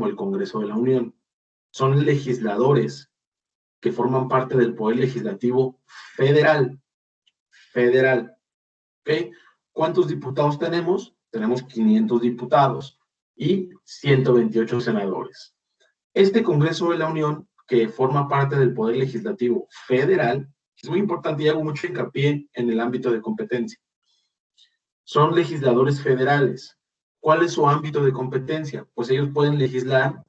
como el Congreso de la Unión. Son legisladores que forman parte del Poder Legislativo Federal. Federal. ¿Ok? ¿Cuántos diputados tenemos? Tenemos 500 diputados y 128 senadores. Este Congreso de la Unión, que forma parte del Poder Legislativo Federal, es muy importante y hago mucho hincapié en el ámbito de competencia. Son legisladores federales. ¿Cuál es su ámbito de competencia? Pues ellos pueden legislar,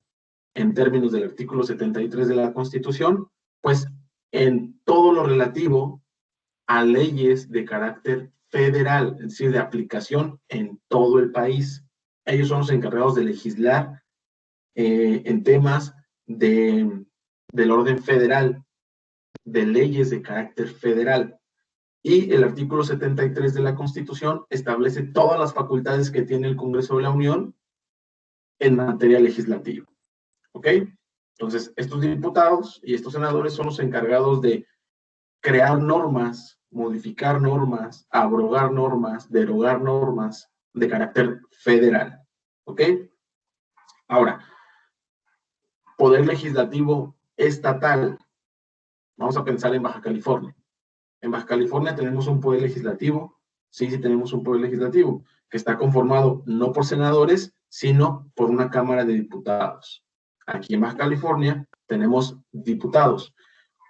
en términos del artículo 73 de la Constitución, pues en todo lo relativo a leyes de carácter federal, es decir, de aplicación en todo el país. Ellos son los encargados de legislar en temas del orden federal, de leyes de carácter federal. Y el artículo 73 de la Constitución establece todas las facultades que tiene el Congreso de la Unión en materia legislativa. ¿Ok? Entonces, estos diputados y estos senadores son los encargados de crear normas, modificar normas, abrogar normas, derogar normas de carácter federal. ¿Ok? Ahora, poder legislativo estatal. Vamos a pensar en Baja California. En Baja California tenemos un poder legislativo, sí tenemos un poder legislativo, que está conformado no por senadores, sino por una Cámara de Diputados. Aquí en Baja California tenemos diputados.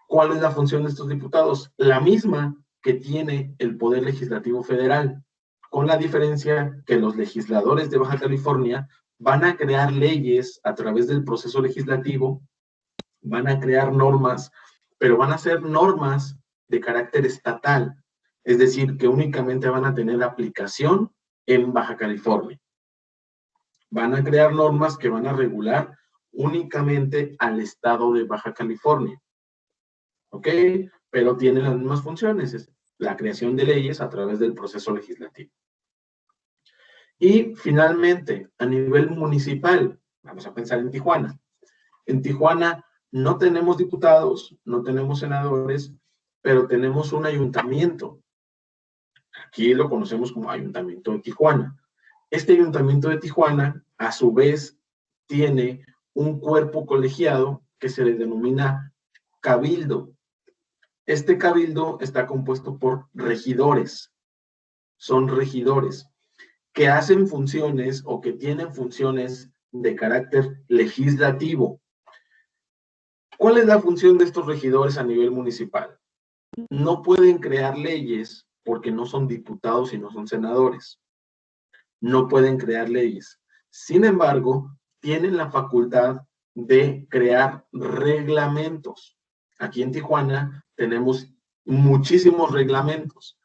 ¿Cuál es la función de estos diputados? La misma que tiene el Poder Legislativo Federal, con la diferencia que los legisladores de Baja California van a crear leyes a través del proceso legislativo, van a crear normas, pero van a ser normas de carácter estatal, es decir, que únicamente van a tener aplicación en Baja California. Van a crear normas que van a regular únicamente al estado de Baja California. ¿Ok? Pero tienen las mismas funciones, es la creación de leyes a través del proceso legislativo. Y finalmente, a nivel municipal, vamos a pensar en Tijuana. En Tijuana no tenemos diputados, no tenemos senadores, pero tenemos un ayuntamiento. Aquí lo conocemos como Ayuntamiento de Tijuana. Este Ayuntamiento de Tijuana, a su vez, tiene un cuerpo colegiado que se le denomina cabildo. Este cabildo está compuesto por regidores. Son regidores que hacen funciones o que tienen funciones de carácter legislativo. ¿Cuál es la función de estos regidores a nivel municipal? No pueden crear leyes porque no son diputados y no son senadores. No pueden crear leyes. Sin embargo, tienen la facultad de crear reglamentos. Aquí en Tijuana tenemos muchísimos reglamentos.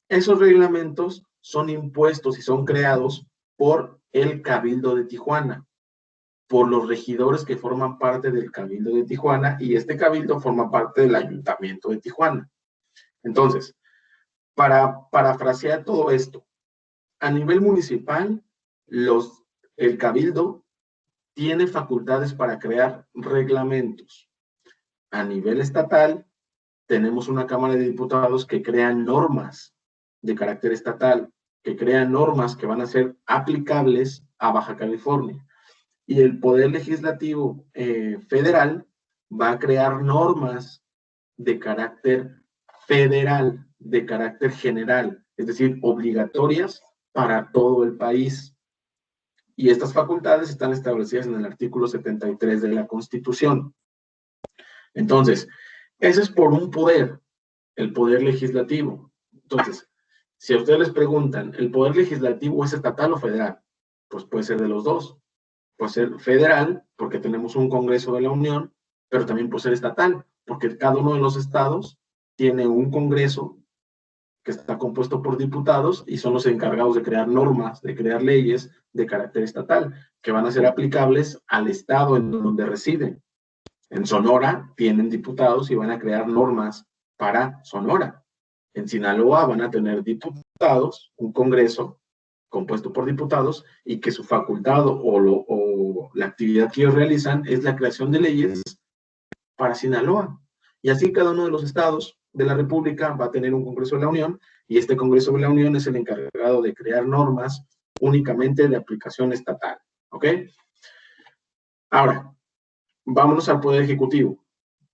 Esos reglamentos son impuestos y son creados por el Cabildo de Tijuana, por los regidores que forman parte del Cabildo de Tijuana, y este Cabildo forma parte del Ayuntamiento de Tijuana. Entonces, para parafrasear todo esto, a nivel municipal, el Cabildo tiene facultades para crear reglamentos. A nivel estatal, tenemos una Cámara de Diputados que crea normas de carácter estatal, que crea normas que van a ser aplicables a Baja California. Y el Poder Legislativo Federal va a crear normas de carácter federal, de carácter general, es decir, obligatorias para todo el país. Y estas facultades están establecidas en el artículo 73 de la Constitución. Entonces, ese es por un poder, el poder legislativo. Entonces, si a ustedes les preguntan, ¿el poder legislativo es estatal o federal? Pues puede ser de los dos. Puede ser federal, porque tenemos un Congreso de la Unión, pero también puede ser estatal, porque cada uno de los estados tiene un Congreso que está compuesto por diputados y son los encargados de crear normas, de crear leyes de carácter estatal, que van a ser aplicables al estado en donde residen. En Sonora tienen diputados y van a crear normas para Sonora. En Sinaloa van a tener diputados, un Congreso compuesto por diputados, y que su facultad o la actividad que ellos realizan es la creación de leyes para Sinaloa. Y así cada uno de los estados de la República va a tener un Congreso de la Unión, y este Congreso de la Unión es el encargado de crear normas únicamente de aplicación estatal. ¿Ok? Ahora, vámonos al Poder Ejecutivo,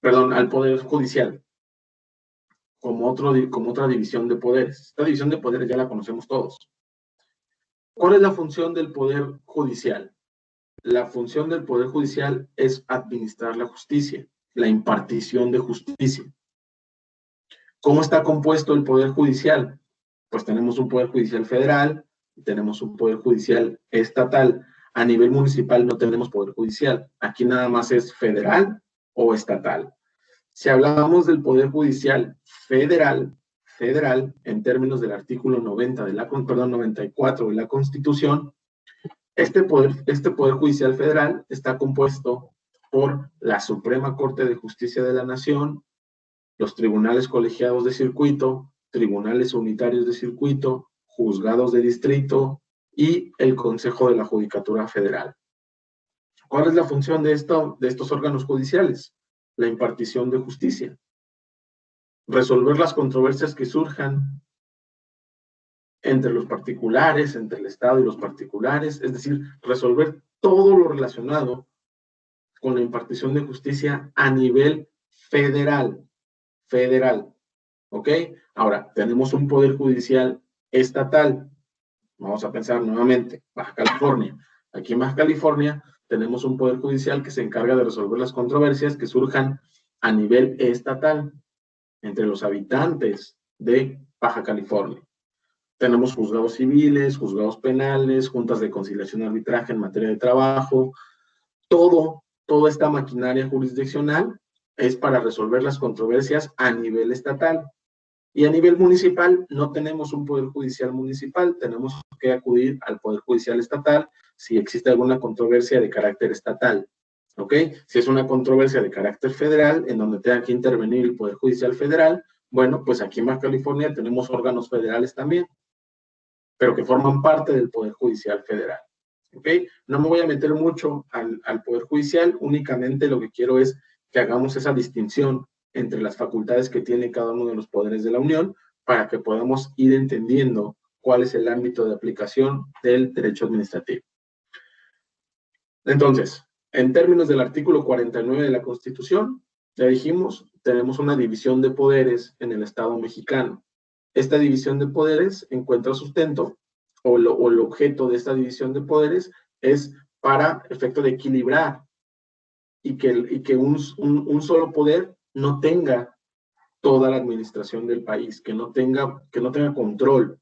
perdón, al Poder Judicial, como otra división de poderes. Esta división de poderes ya la conocemos todos. ¿Cuál es la función del Poder Judicial? La función del Poder Judicial es administrar la justicia, la impartición de justicia. ¿Cómo está compuesto el Poder Judicial? Pues tenemos un Poder Judicial federal y tenemos un Poder Judicial estatal. A nivel municipal no tenemos Poder Judicial. Aquí nada más es federal o estatal. Si hablamos del Poder Judicial federal, en términos del artículo 94 de la Constitución, este poder Judicial Federal está compuesto por la Suprema Corte de Justicia de la Nación, los tribunales colegiados de circuito, tribunales unitarios de circuito, juzgados de distrito y el Consejo de la Judicatura Federal. ¿Cuál es la función de estos órganos judiciales? La impartición de justicia. Resolver las controversias que surjan entre los particulares, entre el Estado y los particulares, es decir, resolver todo lo relacionado con la impartición de justicia a nivel federal. ¿Ok? Ahora, tenemos un poder judicial estatal. Vamos a pensar nuevamente, Baja California. Aquí en Baja California tenemos un poder judicial que se encarga de resolver las controversias que surjan a nivel estatal entre los habitantes de Baja California. Tenemos juzgados civiles, juzgados penales, juntas de conciliación y arbitraje en materia de trabajo. Toda esta maquinaria jurisdiccional es para resolver las controversias a nivel estatal. Y a nivel municipal no tenemos un poder judicial municipal, tenemos que acudir al poder judicial estatal si existe alguna controversia de carácter estatal. ¿Ok? Si es una controversia de carácter federal, en donde tenga que intervenir el Poder Judicial Federal, bueno, pues aquí en Baja California tenemos órganos federales también, pero que forman parte del Poder Judicial Federal. ¿Ok? No me voy a meter mucho al Poder Judicial, únicamente lo que quiero es que hagamos esa distinción entre las facultades que tiene cada uno de los poderes de la Unión para que podamos ir entendiendo cuál es el ámbito de aplicación del derecho administrativo. Entonces, en términos del artículo 49 de la Constitución, ya dijimos, tenemos una división de poderes en el Estado mexicano. Esta división de poderes encuentra sustento, o el objeto de esta división de poderes es para efecto de equilibrar y que un solo poder no tenga toda la administración del país, que no tenga control,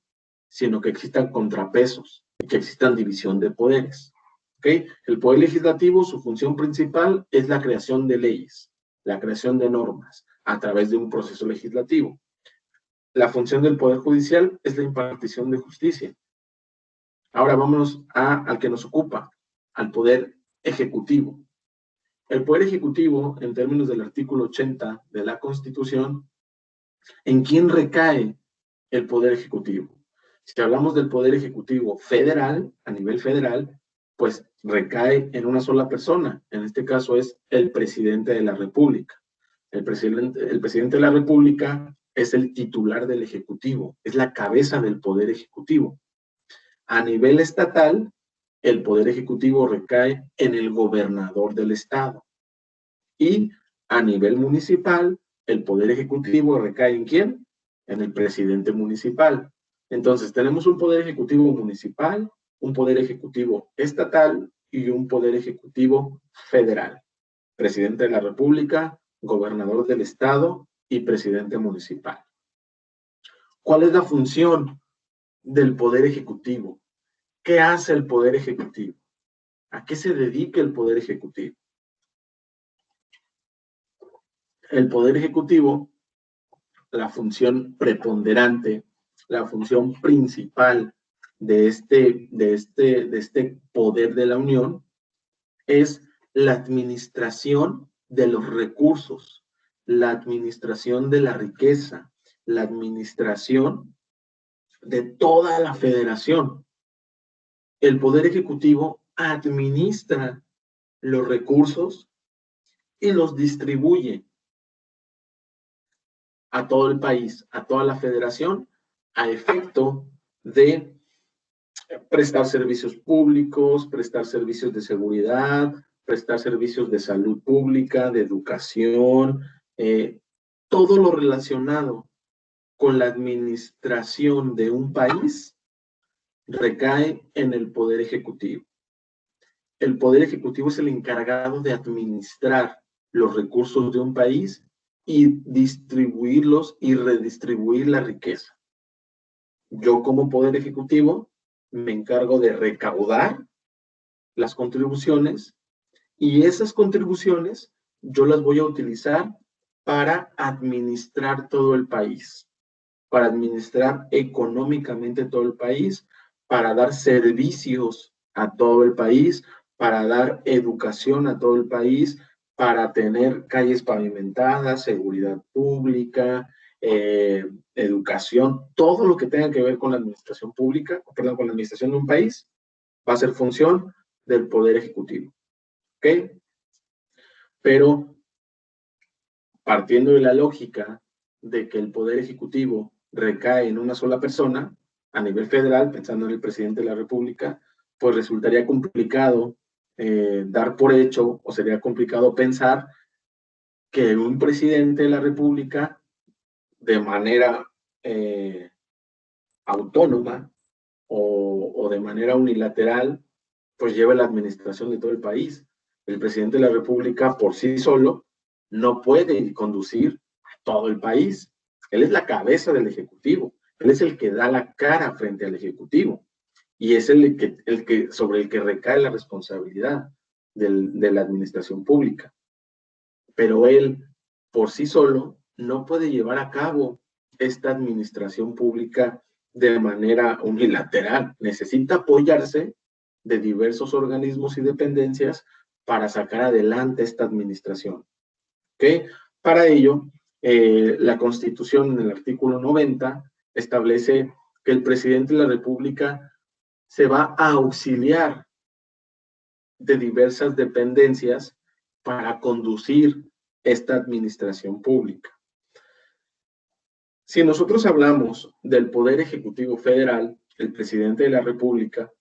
sino que existan contrapesos y que existan división de poderes. ¿Okay? El poder legislativo, su función principal es la creación de leyes, la creación de normas a través de un proceso legislativo. La función del poder judicial es la impartición de justicia. Ahora vámonos al que nos ocupa, al poder ejecutivo. El poder ejecutivo, en términos del artículo 80 de la Constitución, ¿en quién recae el poder ejecutivo? Si hablamos del poder ejecutivo federal, a nivel federal, pues recae en una sola persona. En este caso es el presidente de la República. El presidente de la República es el titular del Ejecutivo, es la cabeza del poder ejecutivo. A nivel estatal, el poder ejecutivo recae en el gobernador del estado. Y a nivel municipal, el poder ejecutivo recae ¿en quién? En el presidente municipal. Entonces, tenemos un poder ejecutivo municipal, un poder ejecutivo estatal y un poder ejecutivo federal. Presidente de la República, gobernador del estado y presidente municipal. ¿Cuál es la función del poder ejecutivo? ¿Qué hace el poder ejecutivo? ¿A qué se dedica el poder ejecutivo? El poder ejecutivo, la función preponderante, la función principal de este poder de la Unión es la administración de los recursos, la administración de la riqueza, la administración de toda la federación. El poder ejecutivo administra los recursos y los distribuye a todo el país, a toda la federación, a efecto de prestar servicios públicos, prestar servicios de seguridad, prestar servicios de salud pública, de educación, todo lo relacionado con la administración de un país recae en el Poder Ejecutivo. El Poder Ejecutivo es el encargado de administrar los recursos de un país y distribuirlos y redistribuir la riqueza. Yo como Poder Ejecutivo me encargo de recaudar las contribuciones y esas contribuciones yo las voy a utilizar para administrar todo el país, para administrar económicamente todo el país, para dar servicios a todo el país, para dar educación a todo el país, para tener calles pavimentadas, seguridad pública, educación, todo lo que tenga que ver con la administración pública, perdón, con la administración de un país, va a ser función del Poder Ejecutivo. ¿Ok? Pero partiendo de la lógica de que el Poder Ejecutivo recae en una sola persona, a nivel federal, pensando en el presidente de la República, pues resultaría complicado dar por hecho, o sería complicado pensar que un presidente de la República, de manera autónoma o de manera unilateral, pues lleve la administración de todo el país. El presidente de la República por sí solo no puede conducir todo el país. Él es la cabeza del Ejecutivo. Él es el que da la cara frente al Ejecutivo. Y es sobre el que recae la responsabilidad de la administración pública. Pero él, por sí solo, no puede llevar a cabo esta administración pública de manera unilateral. Necesita apoyarse de diversos organismos y dependencias para sacar adelante esta administración. ¿Okay? Para ello, la Constitución en el artículo 90 establece que el presidente de la República se va a auxiliar de diversas dependencias para conducir esta administración pública. Si nosotros hablamos del Poder Ejecutivo Federal, el presidente de la República,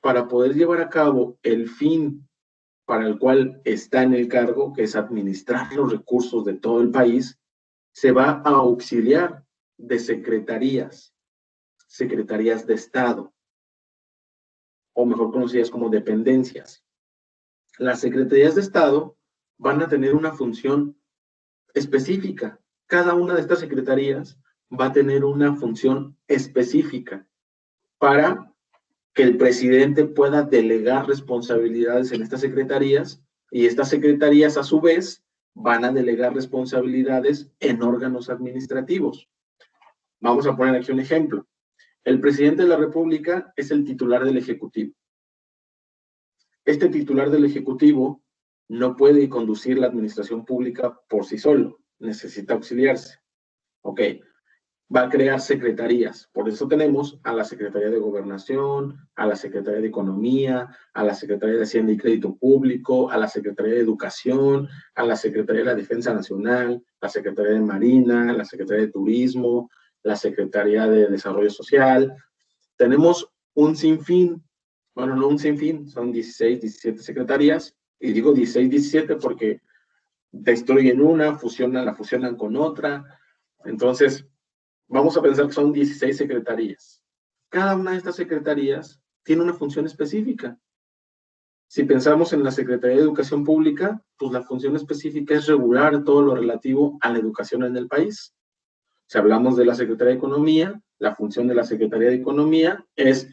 para poder llevar a cabo el fin para el cual está en el cargo, que es administrar los recursos de todo el país, se va a auxiliar de secretarías de Estado, o mejor conocidas como dependencias. Las secretarías de Estado van a tener una función específica. Cada una de estas secretarías va a tener una función específica para que el presidente pueda delegar responsabilidades en estas secretarías y estas secretarías a su vez van a delegar responsabilidades en órganos administrativos. Vamos a poner aquí un ejemplo. El presidente de la República es el titular del Ejecutivo. Este titular del Ejecutivo no puede conducir la administración pública por sí solo, necesita auxiliarse. Ok, va a crear secretarías, por eso tenemos a la Secretaría de Gobernación, a la Secretaría de Economía, a la Secretaría de Hacienda y Crédito Público, a la Secretaría de Educación, a la Secretaría de la Defensa Nacional, la Secretaría de Marina, la Secretaría de Turismo, la Secretaría de Desarrollo Social. Tenemos un sinfín, bueno, no un sinfín, son 16, 17 secretarías, y digo 16, 17 porque destruyen una, la fusionan con otra. Entonces, vamos a pensar que son 16 secretarías. Cada una de estas secretarías tiene una función específica. Si pensamos en la Secretaría de Educación Pública, pues la función específica es regular todo lo relativo a la educación en el país. Si hablamos de la Secretaría de Economía, la función de la Secretaría de Economía es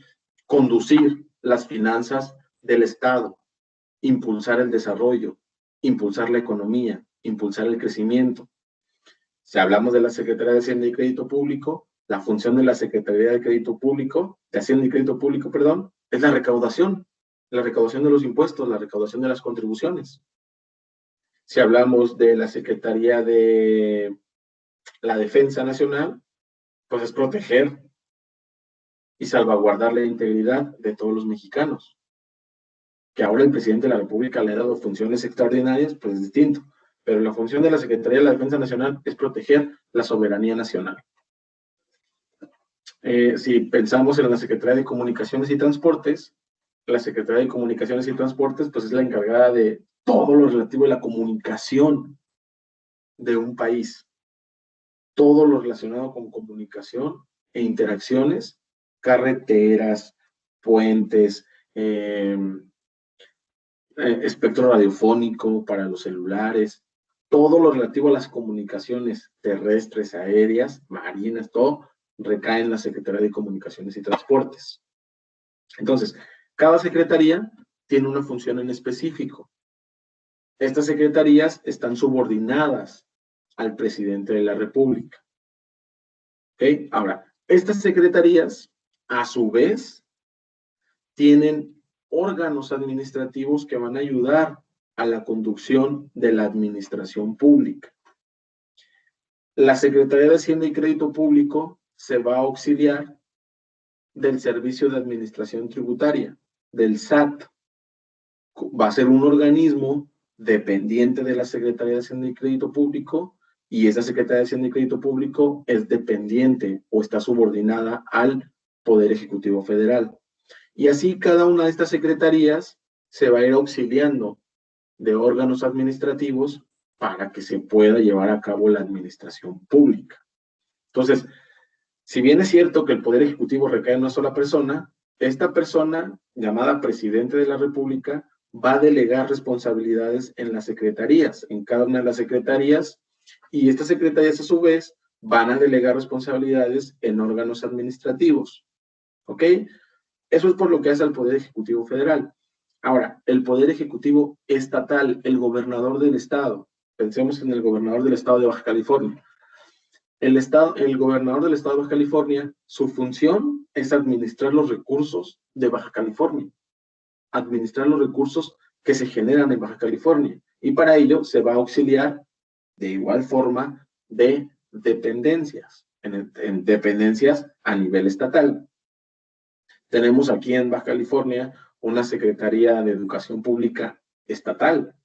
conducir las finanzas del Estado, impulsar el desarrollo, impulsar la economía, impulsar el crecimiento. Si hablamos de la Secretaría de Hacienda y Crédito Público, la función de la Secretaría de Crédito Público, de Hacienda y Crédito Público, perdón, es la recaudación de los impuestos, la recaudación de las contribuciones. Si hablamos de la Secretaría de la Defensa Nacional, pues es proteger y salvaguardar la integridad de todos los mexicanos. Que ahora el presidente de la República le ha dado funciones extraordinarias, pues es distinto. Pero la función de la Secretaría de la Defensa Nacional es proteger la soberanía nacional. Si pensamos en la Secretaría de Comunicaciones y Transportes, la Secretaría de Comunicaciones y Transportes, pues es la encargada de todo lo relativo a la comunicación de un país. Todo lo relacionado con comunicación e interacciones, carreteras, puentes, espectro radiofónico para los celulares, todo lo relativo a las comunicaciones terrestres, aéreas, marinas, todo recae en la Secretaría de Comunicaciones y Transportes. Entonces, cada secretaría tiene una función en específico. Estas secretarías están subordinadas al presidente de la República. ¿Okay? Ahora, estas secretarías, a su vez, tienen órganos administrativos que van a ayudar a la conducción de la administración pública. La Secretaría de Hacienda y Crédito Público se va a auxiliar del Servicio de Administración Tributaria, del SAT. Va a ser un organismo dependiente de la Secretaría de Hacienda y Crédito Público, y esa Secretaría de Hacienda y Crédito Público es dependiente o está subordinada al Poder Ejecutivo Federal. Y así cada una de estas secretarías se va a ir auxiliando de órganos administrativos para que se pueda llevar a cabo la administración pública. Entonces, si bien es cierto que el Poder Ejecutivo recae en una sola persona, esta persona, llamada Presidente de la República, va a delegar responsabilidades en las secretarías, en cada una de las secretarías, y estas secretarías a su vez van a delegar responsabilidades en órganos administrativos. ¿Ok? Eso es por lo que hace al Poder Ejecutivo Federal. Ahora, el Poder Ejecutivo Estatal, el gobernador del estado, pensemos en el gobernador del estado de Baja California. El gobernador del estado de Baja California, su función es administrar los recursos de Baja California, administrar los recursos que se generan en Baja California, y para ello se va a auxiliar de igual forma de dependencias, en dependencias a nivel estatal. Tenemos aquí en Baja California una Secretaría de Educación Pública estatal.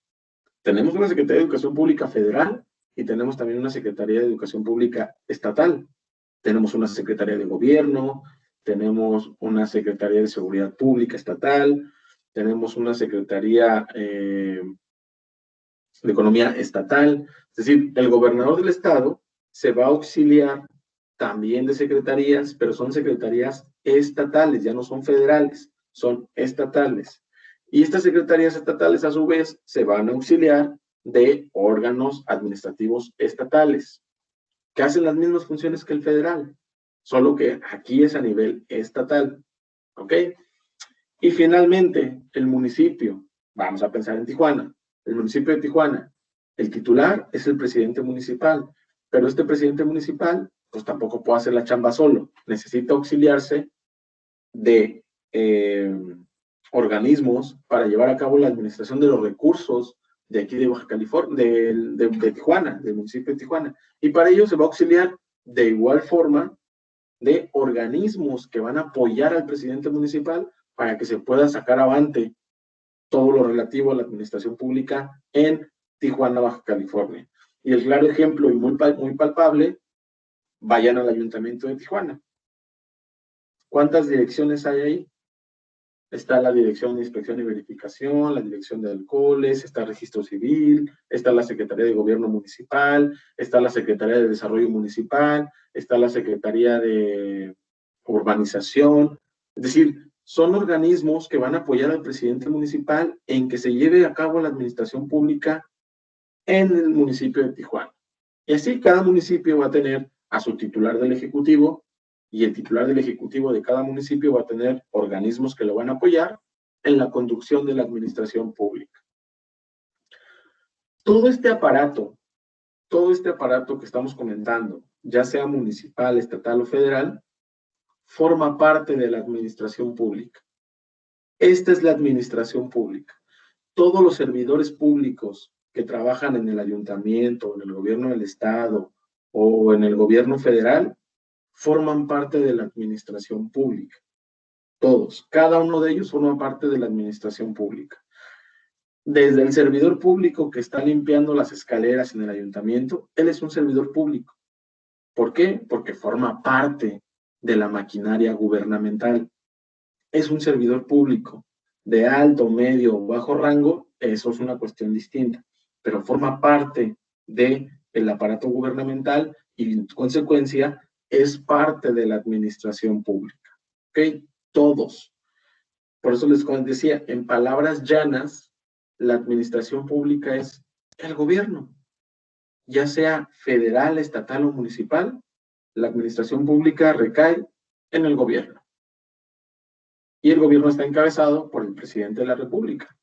Tenemos una Secretaría de Educación Pública federal y tenemos también una Secretaría de Educación Pública estatal. Tenemos una Secretaría de Gobierno, tenemos una Secretaría de Seguridad Pública estatal, tenemos una Secretaría de Economía estatal. Es decir, el gobernador del estado se va a auxiliar también de secretarías, pero son secretarías estatales, ya no son federales, son estatales. Y estas secretarías estatales, a su vez, se van a auxiliar de órganos administrativos estatales, que hacen las mismas funciones que el federal, solo que aquí es a nivel estatal. ¿Ok? Y finalmente, el municipio. Vamos a pensar en Tijuana. El municipio de Tijuana, el titular es el presidente municipal, pero este presidente municipal pues tampoco puede hacer la chamba solo, necesita auxiliarse de organismos para llevar a cabo la administración de los recursos de aquí de Baja California, de Tijuana, del municipio de Tijuana, y para ello se va a auxiliar de igual forma de organismos que van a apoyar al presidente municipal para que se pueda sacar avante todo lo relativo a la administración pública en Tijuana, Baja California. Y el claro ejemplo y muy palpable, vayan al Ayuntamiento de Tijuana. ¿Cuántas direcciones hay ahí? Está la Dirección de Inspección y Verificación, la Dirección de Alcoholes, está el Registro Civil, está la Secretaría de Gobierno Municipal, está la Secretaría de Desarrollo Municipal, está la Secretaría de Urbanización. Es decir, son organismos que van a apoyar al presidente municipal en que se lleve a cabo la administración pública en el municipio de Tijuana. Y así cada municipio va a tener a su titular del Ejecutivo, y el titular del Ejecutivo de cada municipio va a tener organismos que lo van a apoyar en la conducción de la administración pública. Todo este aparato que estamos comentando, ya sea municipal, estatal o federal, forma parte de la administración pública. Esta es la administración pública. Todos los servidores públicos que trabajan en el ayuntamiento, en el gobierno del estado o en el gobierno federal, forman parte de la administración pública. Todos, cada uno de ellos forma parte de la administración pública. Desde el servidor público que está limpiando las escaleras en el ayuntamiento, él es un servidor público. ¿Por qué? Porque forma parte de la maquinaria gubernamental. Es un servidor público. de alto, medio o bajo rango, eso es una cuestión distinta, pero forma parte del aparato gubernamental y en consecuencia es parte de la administración pública. ¿Ok? Todos. Por eso les decía, en palabras llanas, la administración pública es el gobierno, ya sea federal, estatal o municipal, la administración pública recae en el gobierno. Y el gobierno está encabezado por el presidente de la República.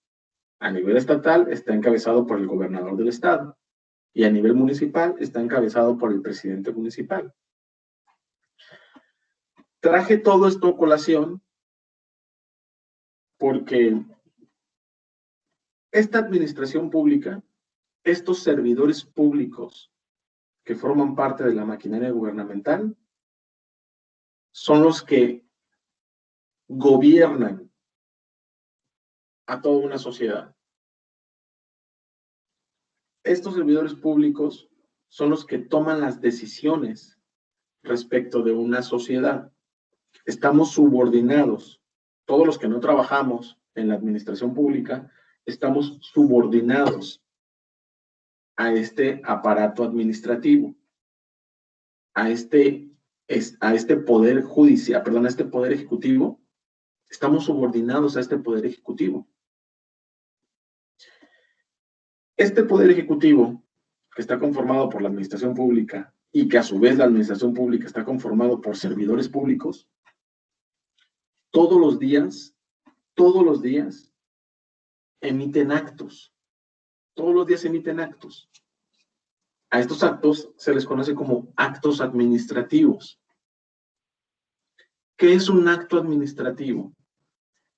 A nivel estatal está encabezado por el gobernador del estado. Y a nivel municipal está encabezado por el presidente municipal. Traje todo esto a colación porque esta administración pública, estos servidores públicos que forman parte de la maquinaria gubernamental, son los que gobiernan a toda una sociedad. Estos servidores públicos son los que toman las decisiones respecto de una sociedad. Estamos subordinados. Todos los que no trabajamos en la administración pública, estamos subordinados a este aparato administrativo, a este poder judicial, perdón, a este poder ejecutivo. Estamos subordinados a este poder ejecutivo. Este poder ejecutivo, que está conformado por la administración pública y que a su vez la administración pública está conformado por servidores públicos, todos los días, emiten actos. Todos los días emiten actos. A estos actos se les conoce como actos administrativos. ¿Qué es un acto administrativo?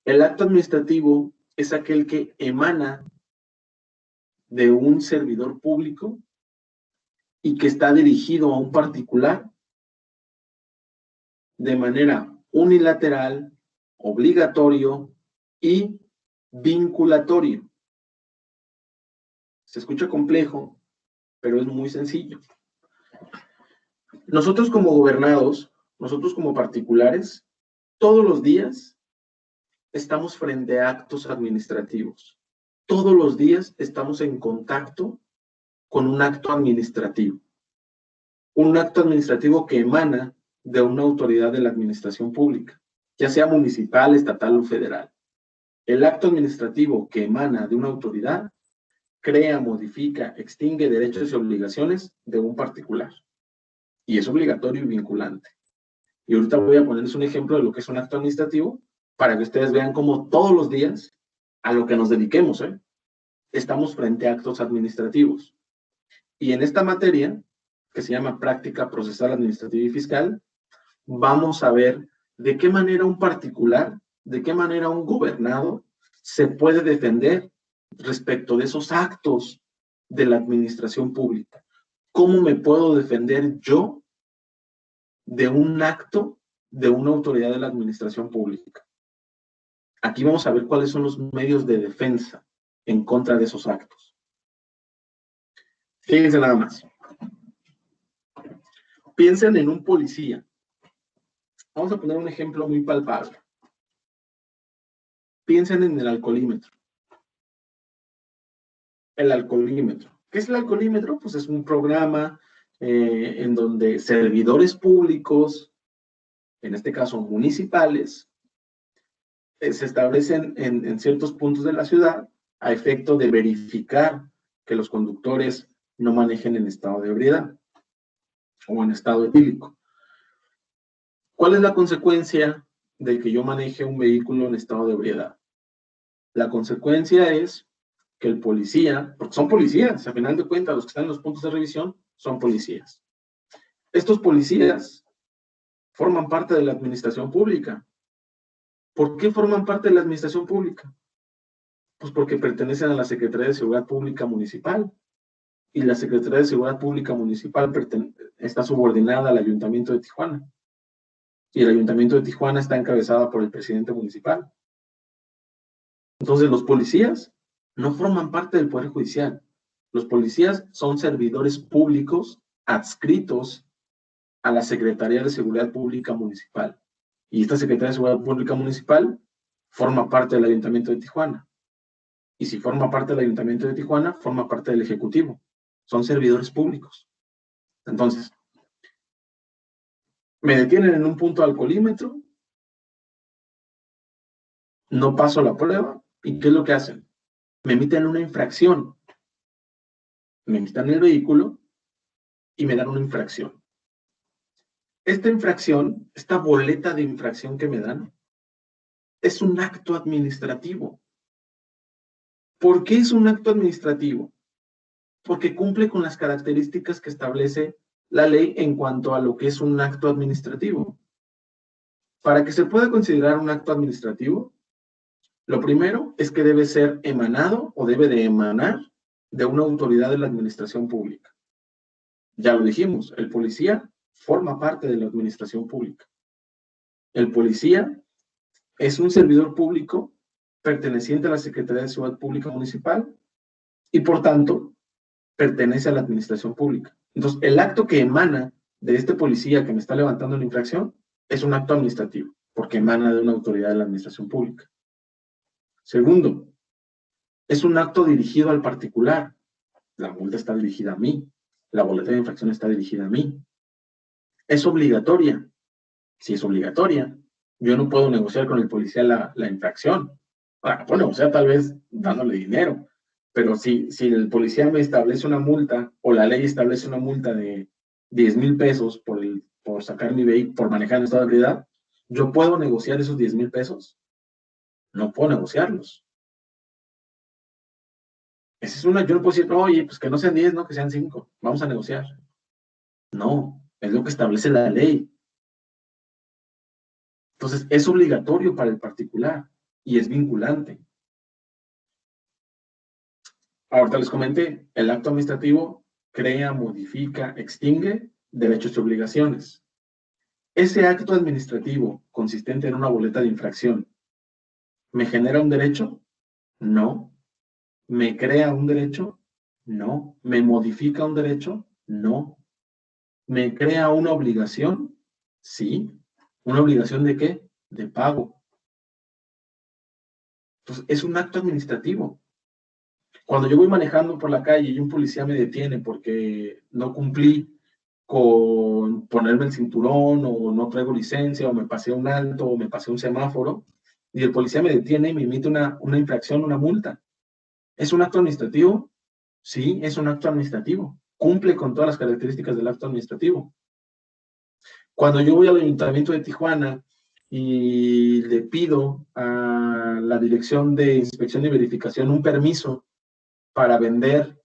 El acto administrativo es aquel que emana de un servidor público y que está dirigido a un particular de manera unilateral, obligatorio y vinculatorio. Se escucha complejo, pero es muy sencillo. Nosotros como gobernados, nosotros como particulares, todos los días estamos frente a actos administrativos. Todos los días estamos en contacto con un acto administrativo. Un acto administrativo que emana de una autoridad de la administración pública, ya sea municipal, estatal o federal. El acto administrativo que emana de una autoridad crea, modifica, extingue derechos y obligaciones de un particular. Y es obligatorio y vinculante. Y ahorita voy a ponerles un ejemplo de lo que es un acto administrativo para que ustedes vean cómo todos los días, a lo que nos dediquemos, estamos frente a actos administrativos. Y en esta materia, que se llama práctica procesal administrativa y fiscal, vamos a ver de qué manera un particular, de qué manera un gobernado se puede defender respecto de esos actos de la administración pública. ¿Cómo me puedo defender yo de un acto de una autoridad de la administración pública? Aquí vamos a ver cuáles son los medios de defensa en contra de esos actos. Fíjense nada más. Piensen en un policía. Vamos a poner un ejemplo muy palpable. Piensen en el alcoholímetro. El alcoholímetro. ¿Qué es el alcoholímetro? Pues es un programa en donde servidores públicos, en este caso municipales, se establecen en ciertos puntos de la ciudad a efecto de verificar que los conductores no manejen en estado de ebriedad o en estado etílico. ¿Cuál es la consecuencia de que yo maneje un vehículo en estado de ebriedad? La consecuencia es que el policía, porque son policías, a final de cuentas, los que están en los puntos de revisión son policías. Estos policías forman parte de la administración pública. ¿Por qué forman parte de la administración pública? Pues porque pertenecen a la Secretaría de Seguridad Pública Municipal. Y la Secretaría de Seguridad Pública Municipal está subordinada al Ayuntamiento de Tijuana. Y el Ayuntamiento de Tijuana está encabezado por el presidente municipal. Entonces, los policías no forman parte del Poder Judicial. Los policías son servidores públicos adscritos a la Secretaría de Seguridad Pública Municipal. Y esta Secretaría de Seguridad Pública Municipal forma parte del Ayuntamiento de Tijuana. Y si forma parte del Ayuntamiento de Tijuana, forma parte del Ejecutivo. Son servidores públicos. Entonces, me detienen en un punto de alcoholímetro, no paso la prueba, ¿y qué es lo que hacen? Me emiten una infracción. Me quitan el vehículo y me dan una infracción. Esta infracción, esta boleta de infracción que me dan, es un acto administrativo. ¿Por qué es un acto administrativo? Porque cumple con las características que establece la ley en cuanto a lo que es un acto administrativo. Para que se pueda considerar un acto administrativo, lo primero es que debe ser emanado o debe de emanar de una autoridad de la administración pública. Ya lo dijimos, el policía forma parte de la administración pública. El policía es un servidor público perteneciente a la Secretaría de Seguridad Pública Municipal y, por tanto, pertenece a la administración pública. Entonces, el acto que emana de este policía que me está levantando la infracción es un acto administrativo, porque emana de una autoridad de la administración pública. Segundo, es un acto dirigido al particular. La multa está dirigida a mí, la boleta de infracción está dirigida a mí. Es obligatoria. Si es obligatoria, yo no puedo negociar con el policía la infracción. Ahora, puedo negociar tal vez dándole dinero, pero si el policía me establece una multa o la ley establece una multa de 10,000 pesos por sacar mi vehículo, por manejar en estado de ebriedad, ¿yo puedo negociar esos 10,000 pesos? No puedo negociarlos. Esa es una, yo no puedo decir, no, oye, pues que no sean 10, no, que sean 5, vamos a negociar. No, es lo que establece la ley. Entonces, es obligatorio para el particular y es vinculante. Ahorita les comenté, el acto administrativo crea, modifica, extingue derechos y obligaciones. Ese acto administrativo consistente en una boleta de infracción, ¿me genera un derecho? No. ¿Me crea un derecho? No. ¿Me modifica un derecho? No. ¿Me crea una obligación? Sí. ¿Una obligación de qué? De pago. Entonces, es un acto administrativo. Cuando yo voy manejando por la calle y un policía me detiene porque no cumplí con ponerme el cinturón o no traigo licencia o me pasé un alto o me pasé un semáforo y el policía me detiene y me emite una infracción, una multa. ¿Es un acto administrativo? Sí, es un acto administrativo. Cumple con todas las características del acto administrativo. Cuando yo voy al Ayuntamiento de Tijuana y le pido a la Dirección de Inspección y Verificación un permiso para vender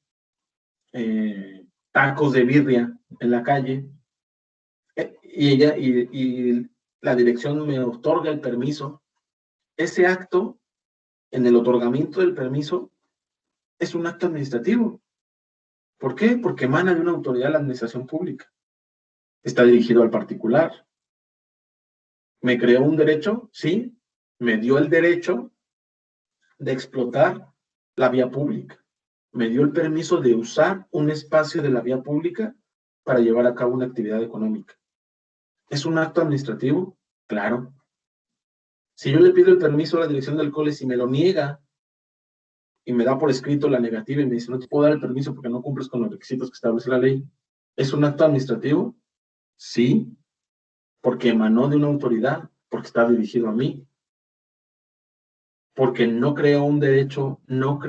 tacos de birria en la calle, y la dirección me otorga el permiso, ese acto, en el otorgamiento del permiso, es un acto administrativo. ¿Por qué? Porque emana de una autoridad de la administración pública. Está dirigido al particular. ¿Me creó un derecho? Sí. Me dio el derecho de explotar la vía pública. Me dio el permiso de usar un espacio de la vía pública para llevar a cabo una actividad económica. ¿Es un acto administrativo? Claro. Si yo le pido el permiso a la Dirección de Alcoholes y me lo niega y me da por escrito la negativa y me dice no te puedo dar el permiso porque no cumples con los requisitos que establece la ley, ¿es un acto administrativo? Sí, porque emanó de una autoridad, porque está dirigido a mí, porque no creó un derecho, no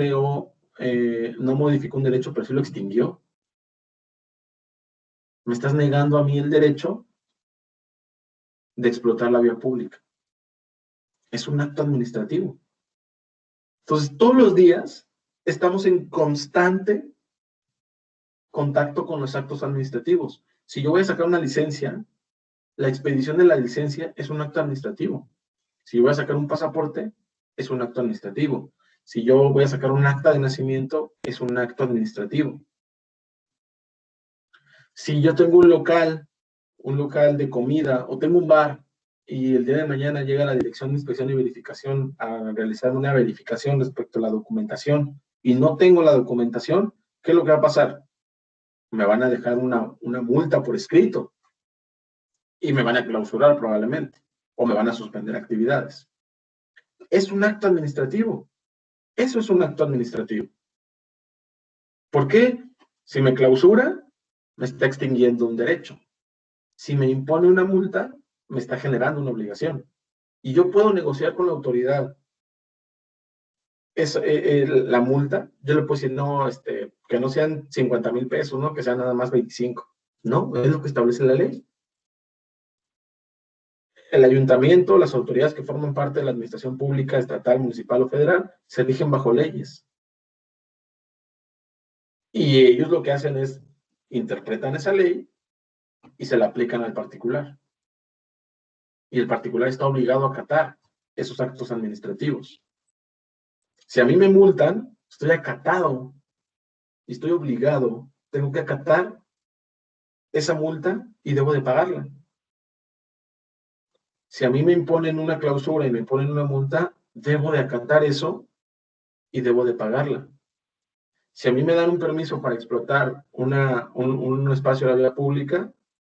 modificó un derecho, pero sí lo extinguió. Me estás negando a mí el derecho de explotar la vía pública. Es un acto administrativo. Entonces, todos los días estamos en constante contacto con los actos administrativos. Si yo voy a sacar una licencia, la expedición de la licencia es un acto administrativo. Si yo voy a sacar un pasaporte, es un acto administrativo. Si yo voy a sacar un acta de nacimiento, es un acto administrativo. Si yo tengo un local de comida, o tengo un bar, y el día de mañana llega la Dirección de Inspección y Verificación a realizar una verificación respecto a la documentación, y no tengo la documentación, ¿qué es lo que va a pasar? Me van a dejar una multa por escrito, y me van a clausurar probablemente, o me van a suspender actividades. es un acto administrativo. Eso es un acto administrativo. ¿Por qué? Si me clausura, me está extinguiendo un derecho. Si me impone una multa, me está generando una obligación. Y yo puedo negociar con la autoridad la multa. Yo le puedo decir, no, que no sean 50,000 pesos, ¿no? Que sean nada más 25. No, es lo que establece la ley. El ayuntamiento, las autoridades que forman parte de la administración pública, estatal, municipal o federal, se rigen bajo leyes. Y ellos lo que hacen es interpretan esa ley y se la aplican al particular. Y el particular está obligado a acatar esos actos administrativos. Si a mí me multan, estoy acatado y estoy obligado, tengo que acatar esa multa y debo de pagarla. Si a mí me imponen una clausura y me ponen una multa, debo de acatar eso y debo de pagarla. Si a mí me dan un permiso para explotar un espacio de la vía pública,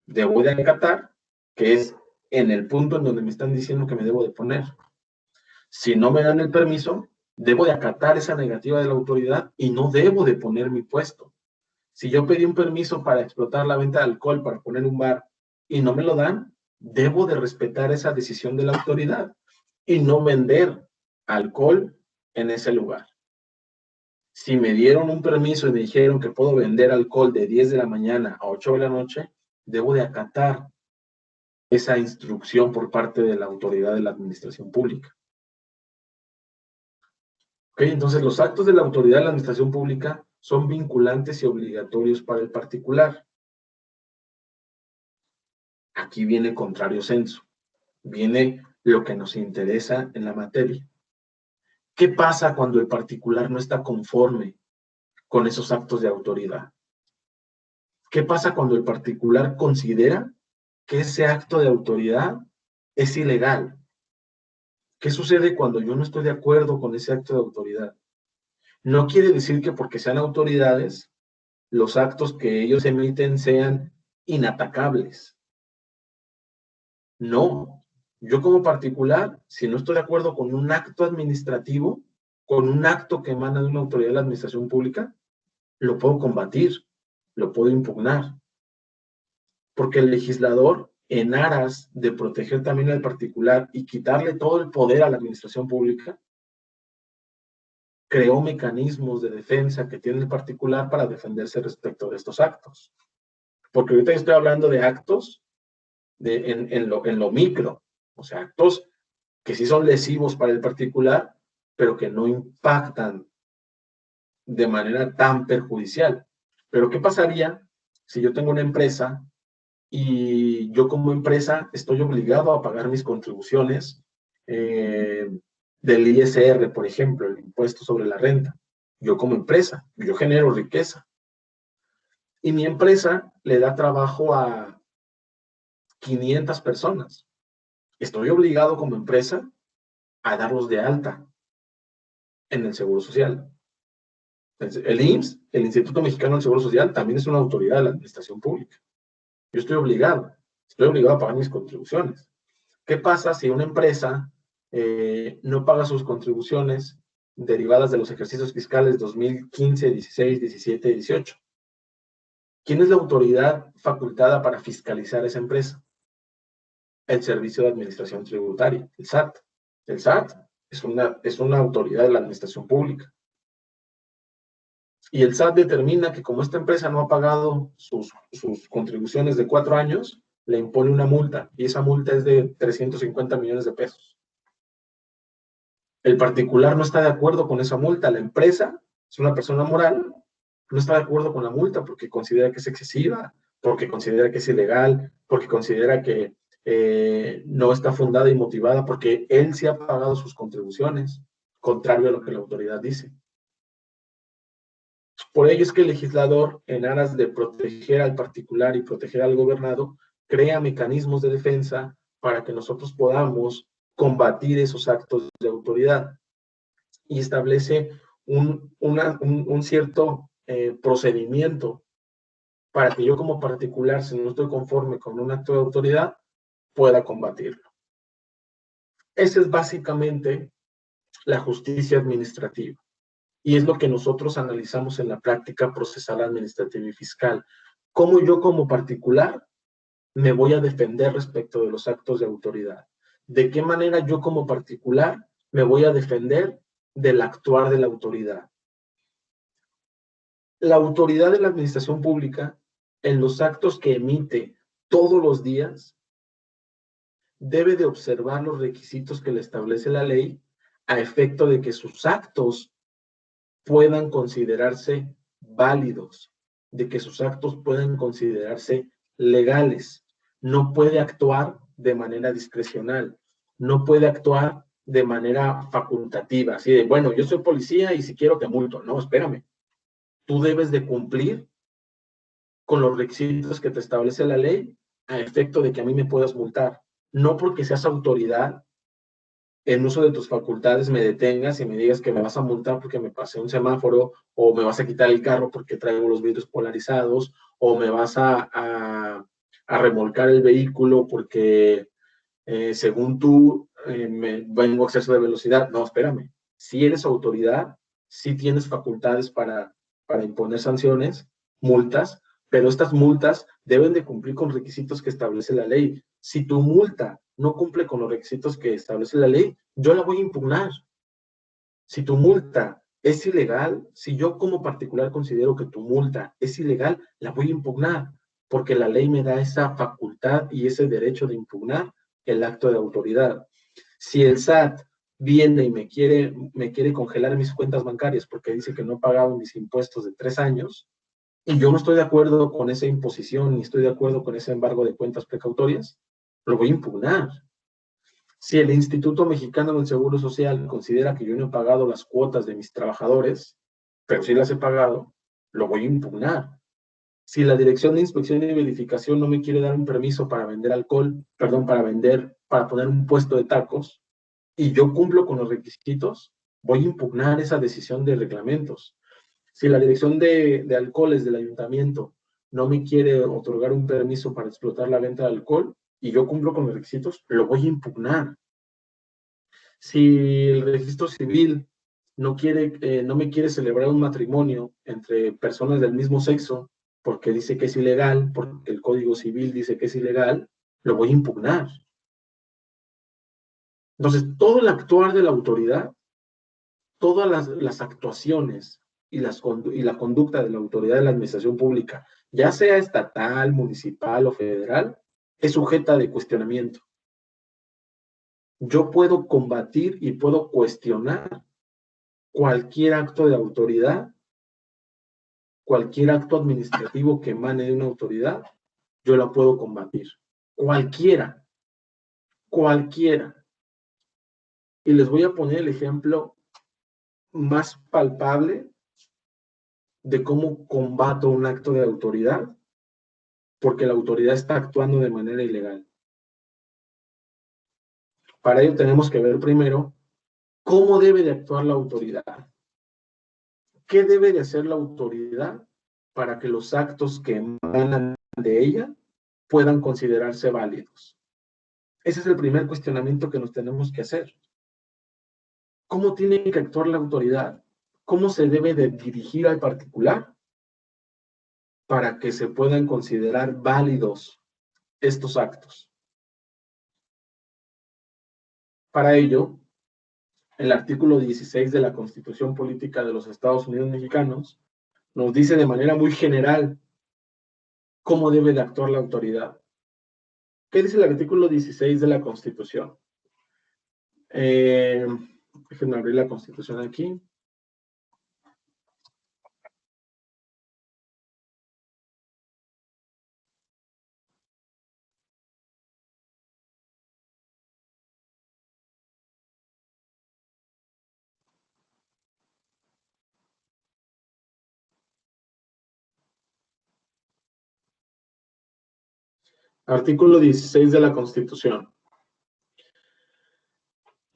debo de acatar, que es en el punto en donde me están diciendo que me debo de poner. Si no me dan el permiso, debo de acatar esa negativa de la autoridad y no debo de poner mi puesto. Si yo pedí un permiso para explotar la venta de alcohol, para poner un bar, y no me lo dan, debo de respetar esa decisión de la autoridad y no vender alcohol en ese lugar. Si me dieron un permiso y me dijeron que puedo vender alcohol de 10 de la mañana a 8 de la noche, debo de acatar esa instrucción por parte de la autoridad de la administración pública. ¿Okay? Entonces, los actos de la autoridad de la administración pública son vinculantes y obligatorios para el particular. Aquí viene contrario censo. Viene lo que nos interesa en la materia. ¿Qué pasa cuando el particular no está conforme con esos actos de autoridad? ¿Qué pasa cuando el particular considera que ese acto de autoridad es ilegal? ¿Qué sucede cuando yo no estoy de acuerdo con ese acto de autoridad? No quiere decir que porque sean autoridades, los actos que ellos emiten sean inatacables. No. Yo como particular, si no estoy de acuerdo con un acto administrativo, con un acto que emana de una autoridad de la administración pública, lo puedo combatir, lo puedo impugnar. Porque el legislador, en aras de proteger también al particular y quitarle todo el poder a la administración pública, creó mecanismos de defensa que tiene el particular para defenderse respecto de estos actos. Porque ahorita estoy hablando de actos en lo micro, o sea, actos que sí son lesivos para el particular, pero que no impactan de manera tan perjudicial. Pero ¿qué pasaría si yo tengo una empresa y yo como empresa estoy obligado a pagar mis contribuciones del ISR, por ejemplo, el impuesto sobre la renta? Yo como empresa, yo genero riqueza. Y mi empresa le da trabajo a 500 personas. Estoy obligado como empresa a darlos de alta en el Seguro Social. El IMSS, el Instituto Mexicano del Seguro Social, también es una autoridad de la administración pública. Yo estoy obligado a pagar mis contribuciones. ¿Qué pasa si una empresa no paga sus contribuciones derivadas de los ejercicios fiscales 2015, 16, 17 y 18? ¿Quién es la autoridad facultada para fiscalizar esa empresa? El Servicio de Administración Tributaria, el SAT. El SAT es una autoridad de la administración pública. Y el SAT determina que como esta empresa no ha pagado sus contribuciones de 4 años, le impone una multa, y esa multa es de 350 millones de pesos. El particular no está de acuerdo con esa multa, la empresa es una persona moral, no está de acuerdo con la multa porque considera que es excesiva, porque considera que es ilegal, porque considera que no está fundada y motivada, porque él sí ha pagado sus contribuciones, contrario a lo que la autoridad dice. Por ello es que el legislador, en aras de proteger al particular y proteger al gobernado, crea mecanismos de defensa para que nosotros podamos combatir esos actos de autoridad y establece un cierto procedimiento para que yo como particular, si no estoy conforme con un acto de autoridad, pueda combatirlo. Ese es básicamente la justicia administrativa. Y es lo que nosotros analizamos en la práctica procesal administrativa y fiscal. ¿Cómo yo como particular me voy a defender respecto de los actos de autoridad? ¿De qué manera yo como particular me voy a defender del actuar de la autoridad? La autoridad de la administración pública, en los actos que emite todos los días, debe de observar los requisitos que le establece la ley a efecto de que sus actos puedan considerarse válidos, de que sus actos puedan considerarse legales. No puede actuar de manera discrecional, no puede actuar de manera facultativa, así de, bueno, yo soy policía y si quiero te multo. No, espérame. Tú debes de cumplir con los requisitos que te establece la ley a efecto de que a mí me puedas multar. No porque seas autoridad en uso de tus facultades me detengas y me digas que me vas a multar porque me pasé un semáforo, o me vas a quitar el carro porque traigo los vidrios polarizados, o me vas a remolcar el vehículo porque según tú me vengo a exceso de velocidad. No, espérame. Si eres autoridad, sí tienes facultades para imponer sanciones, multas, pero estas multas deben de cumplir con requisitos que establece la ley. Si tu multa no cumple con los requisitos que establece la ley, yo la voy a impugnar. Si tu multa es ilegal, si yo como particular considero que tu multa es ilegal, la voy a impugnar, porque la ley me da esa facultad y ese derecho de impugnar el acto de autoridad. Si el SAT viene y me quiere congelar mis cuentas bancarias porque dice que no he pagado mis impuestos de 3 años, y yo no estoy de acuerdo con esa imposición, ni estoy de acuerdo con ese embargo de cuentas precautorias, lo voy a impugnar. Si el Instituto Mexicano del Seguro Social considera que yo no he pagado las cuotas de mis trabajadores, pero sí las he pagado, lo voy a impugnar. Si la Dirección de Inspección y Verificación no me quiere dar un permiso para vender alcohol, perdón, para poner un puesto de tacos, y yo cumplo con los requisitos, voy a impugnar esa decisión de reglamentos. Si la Dirección de Alcoholes del Ayuntamiento no me quiere otorgar un permiso para explotar la venta de alcohol y yo cumplo con los requisitos, lo voy a impugnar. Si el registro civil no me quiere celebrar un matrimonio entre personas del mismo sexo porque dice que es ilegal, porque el Código Civil dice que es ilegal, lo voy a impugnar. Entonces, todo el actuar de la autoridad, todas las actuaciones y la conducta de la autoridad de la administración pública, ya sea estatal, municipal o federal, es sujeta de cuestionamiento. Yo puedo combatir y puedo cuestionar cualquier acto de autoridad, cualquier acto administrativo que emane de una autoridad, yo la puedo combatir. Cualquiera. Y les voy a poner el ejemplo más palpable de cómo combato un acto de autoridad, porque la autoridad está actuando de manera ilegal. Para ello tenemos que ver primero cómo debe de actuar la autoridad. ¿Qué debe de hacer la autoridad para que los actos que emanan de ella puedan considerarse válidos? Ese es el primer cuestionamiento que nos tenemos que hacer. ¿Cómo tiene que actuar la autoridad? ¿Cómo se debe de dirigir al particular para que se puedan considerar válidos estos actos? Para ello, el artículo 16 de la Constitución Política de los Estados Unidos Mexicanos nos dice de manera muy general cómo debe de actuar la autoridad. ¿Qué dice el artículo 16 de la Constitución? Déjenme abrir la Constitución aquí. Artículo 16 de la Constitución.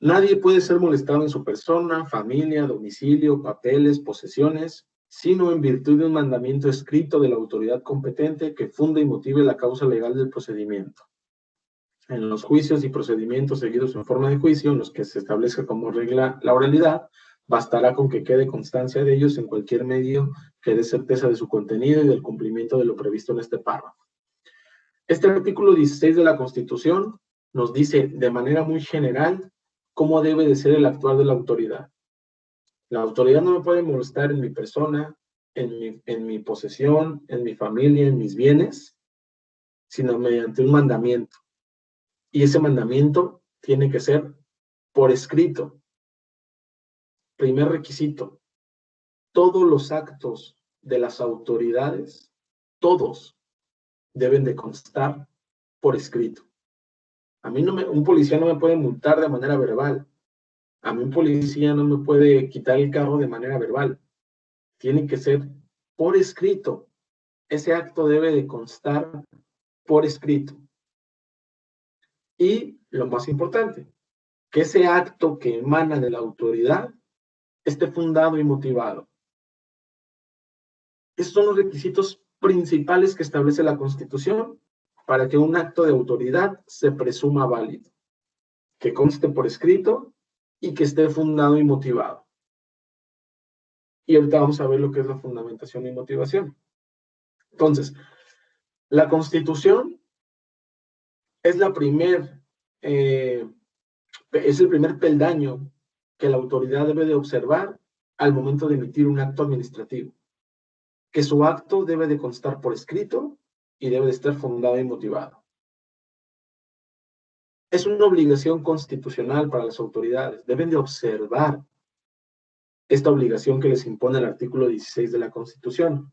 Nadie puede ser molestado en su persona, familia, domicilio, papeles, posesiones, sino en virtud de un mandamiento escrito de la autoridad competente que funde y motive la causa legal del procedimiento. En los juicios y procedimientos seguidos en forma de juicio, en los que se establezca como regla la oralidad, bastará con que quede constancia de ellos en cualquier medio que dé certeza de su contenido y del cumplimiento de lo previsto en este párrafo. Este artículo 16 de la Constitución nos dice de manera muy general cómo debe de ser el actuar de la autoridad. La autoridad no me puede molestar en mi persona, en mi posesión, en mi familia, en mis bienes, sino mediante un mandamiento. Y ese mandamiento tiene que ser por escrito. Primer requisito, todos los actos de las autoridades, todos deben de constar por escrito. A mí un policía no me puede multar de manera verbal. A mí un policía no me puede quitar el carro de manera verbal. Tiene que ser por escrito. Ese acto debe de constar por escrito. Y lo más importante, que ese acto que emana de la autoridad esté fundado y motivado. Estos son los requisitos principales que establece la Constitución para que un acto de autoridad se presuma válido, que conste por escrito y que esté fundado y motivado. Y ahorita vamos a ver lo que es la fundamentación y motivación. Entonces, la Constitución es el primer peldaño que la autoridad debe de observar al momento de emitir un acto administrativo. Que su acto debe de constar por escrito y debe de estar fundado y motivado. Es una obligación constitucional para las autoridades. Deben de observar esta obligación que les impone el artículo 16 de la Constitución.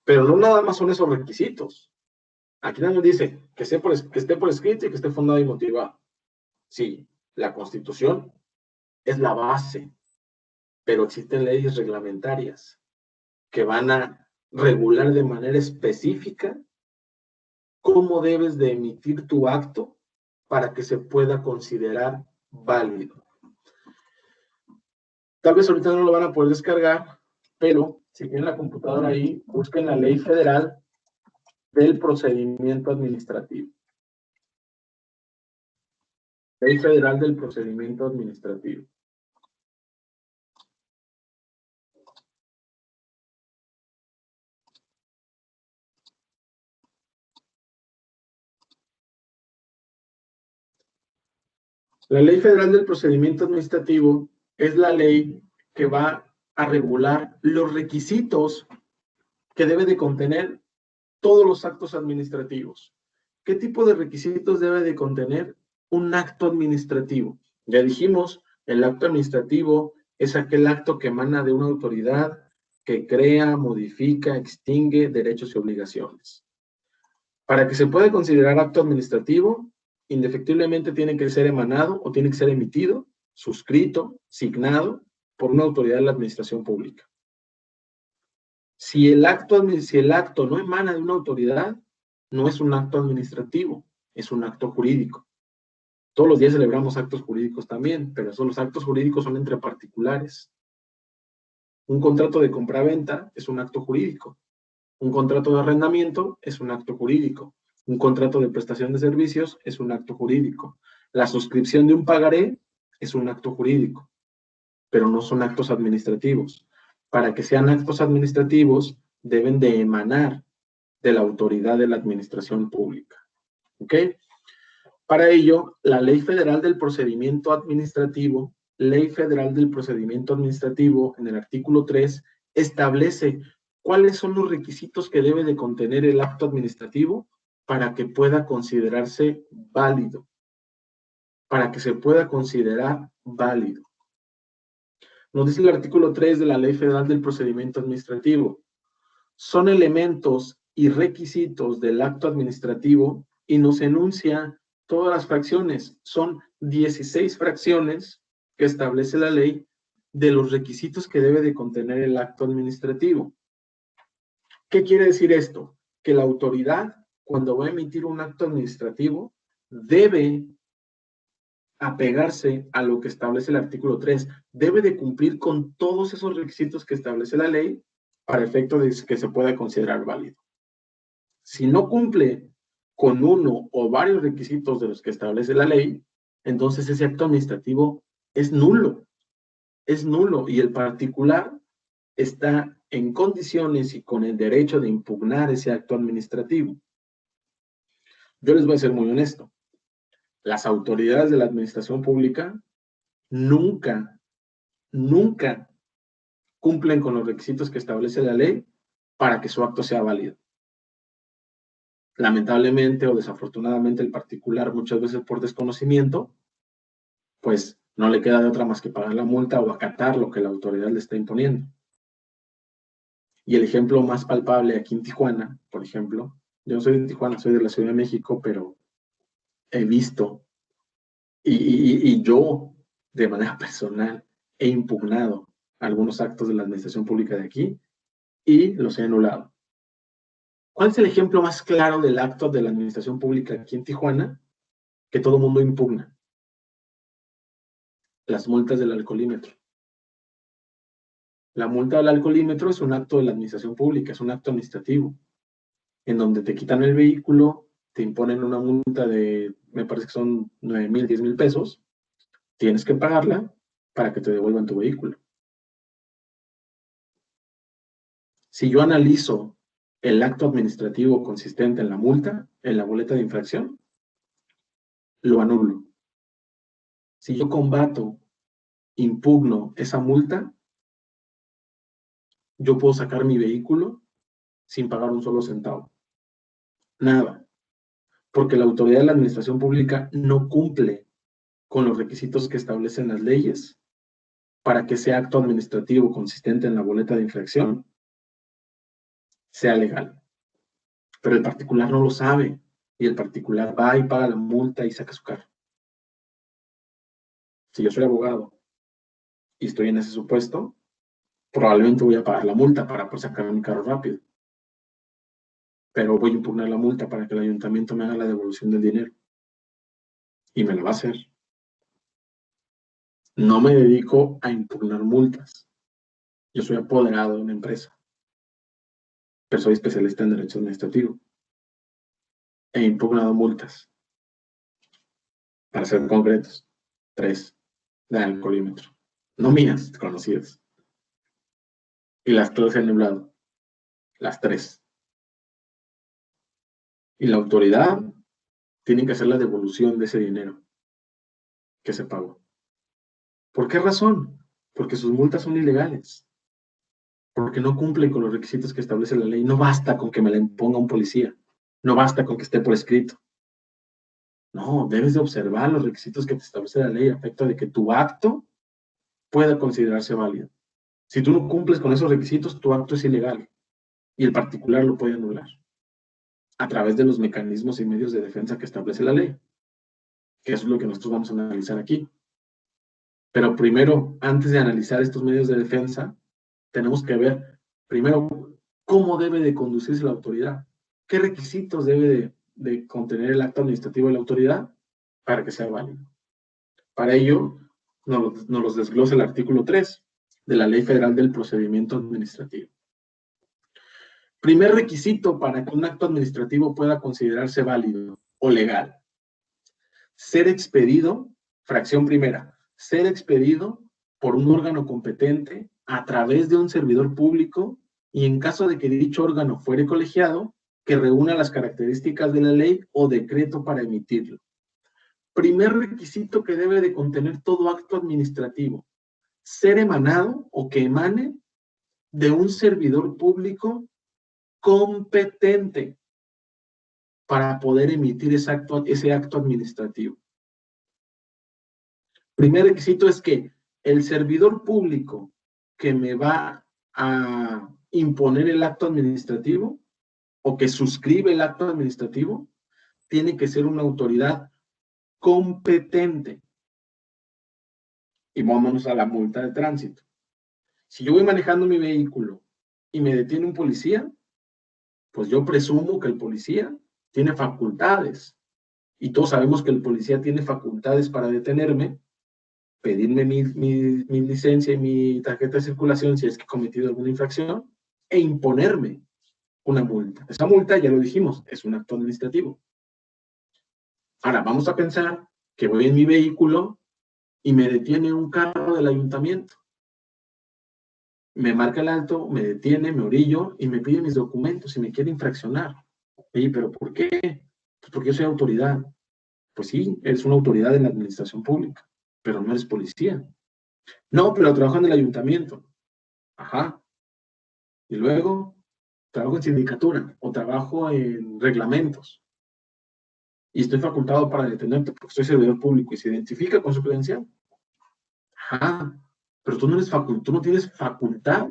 Pero no nada más son esos requisitos. Aquí nos dice que esté por escrito y que esté fundado y motivado. Sí, la Constitución es la base, pero existen leyes reglamentarias que van a regular de manera específica cómo debes de emitir tu acto para que se pueda considerar válido. Tal vez ahorita no lo van a poder descargar, pero si tienen la computadora ahí, busquen la Ley Federal del Procedimiento Administrativo. Ley Federal del Procedimiento Administrativo. La Ley Federal del Procedimiento Administrativo es la ley que va a regular los requisitos que debe de contener todos los actos administrativos. ¿Qué tipo de requisitos debe de contener un acto administrativo? Ya dijimos, el acto administrativo es aquel acto que emana de una autoridad que crea, modifica, extingue derechos y obligaciones. Para que se pueda considerar acto administrativo, indefectiblemente tiene que ser emanado o tiene que ser emitido, suscrito, signado por una autoridad de la administración pública. Si el acto no emana de una autoridad, no es un acto administrativo, es un acto jurídico. Todos los días celebramos actos jurídicos también, pero los actos jurídicos son entre particulares. Un contrato de compraventa es un acto jurídico. Un contrato de arrendamiento es un acto jurídico. Un contrato de prestación de servicios es un acto jurídico. La suscripción de un pagaré es un acto jurídico, pero no son actos administrativos. Para que sean actos administrativos, deben de emanar de la autoridad de la administración pública. ¿Ok? Para ello, la Ley Federal del Procedimiento Administrativo, Ley Federal del Procedimiento Administrativo, en el artículo 3, establece cuáles son los requisitos que debe de contener el acto administrativo para que pueda considerarse válido, para que se pueda considerar válido. Nos dice el artículo 3 de la Ley Federal del Procedimiento Administrativo. Son elementos y requisitos del acto administrativo y nos enuncia todas las fracciones. Son 16 fracciones que establece la ley de los requisitos que debe de contener el acto administrativo. ¿Qué quiere decir esto? Que la autoridad, cuando va a emitir un acto administrativo, debe apegarse a lo que establece el artículo 3. Debe de cumplir con todos esos requisitos que establece la ley para efecto de que se pueda considerar válido. Si no cumple con uno o varios requisitos de los que establece la ley, entonces ese acto administrativo es nulo. Es nulo y el particular está en condiciones y con el derecho de impugnar ese acto administrativo. Yo les voy a ser muy honesto. Las autoridades de la administración pública nunca cumplen con los requisitos que establece la ley para que su acto sea válido. Lamentablemente o desafortunadamente el particular, muchas veces por desconocimiento, pues no le queda de otra más que pagar la multa o acatar lo que la autoridad le está imponiendo. Y el ejemplo más palpable aquí en Tijuana, por ejemplo, yo no soy de Tijuana, soy de la Ciudad de México, pero he visto y yo de manera personal he impugnado algunos actos de la administración pública de aquí y los he anulado. ¿Cuál es el ejemplo más claro del acto de la administración pública aquí en Tijuana que todo el mundo impugna? Las multas del alcoholímetro. La multa del alcoholímetro es un acto de la administración pública, es un acto administrativo, en donde te quitan el vehículo, te imponen una multa de, me parece que son 9,000, 10,000 pesos, tienes que pagarla para que te devuelvan tu vehículo. Si yo analizo el acto administrativo consistente en la multa, en la boleta de infracción, lo anulo. Si yo combato, impugno esa multa, yo puedo sacar mi vehículo sin pagar un solo centavo. Nada. Porque la autoridad de la administración pública no cumple con los requisitos que establecen las leyes para que ese acto administrativo consistente en la boleta de infracción sea legal. Pero el particular no lo sabe y el particular va y paga la multa y saca su carro. Si yo soy abogado y estoy en ese supuesto, probablemente voy a pagar la multa para poder sacar mi carro rápido. Pero voy a impugnar la multa para que el ayuntamiento me haga la devolución del dinero. Y me lo va a hacer. No me dedico a impugnar multas. Yo soy apoderado de una empresa, pero soy especialista en derecho administrativo. He impugnado multas, para ser concretos, 3 de alcoholímetro. No mías, conocidas. Y las 3 he anulado. Las 3. Y la autoridad tiene que hacer la devolución de ese dinero que se pagó. ¿Por qué razón? Porque sus multas son ilegales. Porque no cumplen con los requisitos que establece la ley. No basta con que me la imponga un policía. No basta con que esté por escrito. No, debes de observar los requisitos que te establece la ley a efecto de que tu acto pueda considerarse válido. Si tú no cumples con esos requisitos, tu acto es ilegal y el particular lo puede anular a través de los mecanismos y medios de defensa que establece la ley, que eso es lo que nosotros vamos a analizar aquí. Pero primero, antes de analizar estos medios de defensa, tenemos que ver, primero, cómo debe de conducirse la autoridad, qué requisitos debe de contener el acto administrativo de la autoridad para que sea válido. Para ello, nos los desglosa el artículo 3 de la Ley Federal del Procedimiento Administrativo. Primer requisito para que un acto administrativo pueda considerarse válido o legal. Ser expedido, fracción primera, ser expedido por un órgano competente a través de un servidor público y en caso de que dicho órgano fuere colegiado, que reúna las características de la ley o decreto para emitirlo. Primer requisito que debe de contener todo acto administrativo, ser emanado o que emane de un servidor público competente para poder emitir ese acto administrativo. Primer requisito es que el servidor público que me va a imponer el acto administrativo o que suscribe el acto administrativo tiene que ser una autoridad competente. Y vámonos a la multa de tránsito. Si yo voy manejando mi vehículo y me detiene un policía, pues yo presumo que el policía tiene facultades. Y todos sabemos que el policía tiene facultades para detenerme, pedirme mi licencia y mi tarjeta de circulación si es que he cometido alguna infracción e imponerme una multa. Esa multa, ya lo dijimos, es un acto administrativo. Ahora, vamos a pensar que voy en mi vehículo y me detiene un carro del ayuntamiento. Me marca el alto, me detiene, me orillo y me pide mis documentos y me quiere infraccionar. Oye, ¿pero por qué? Pues porque yo soy autoridad. Pues sí, eres una autoridad en la administración pública, pero no eres policía. No, pero trabajo en el ayuntamiento. Ajá. Y luego trabajo en sindicatura o trabajo en reglamentos. Y estoy facultado para detenerte porque soy servidor público y se identifica con su credencial. Ajá. Pero tú no eres tú no tienes facultad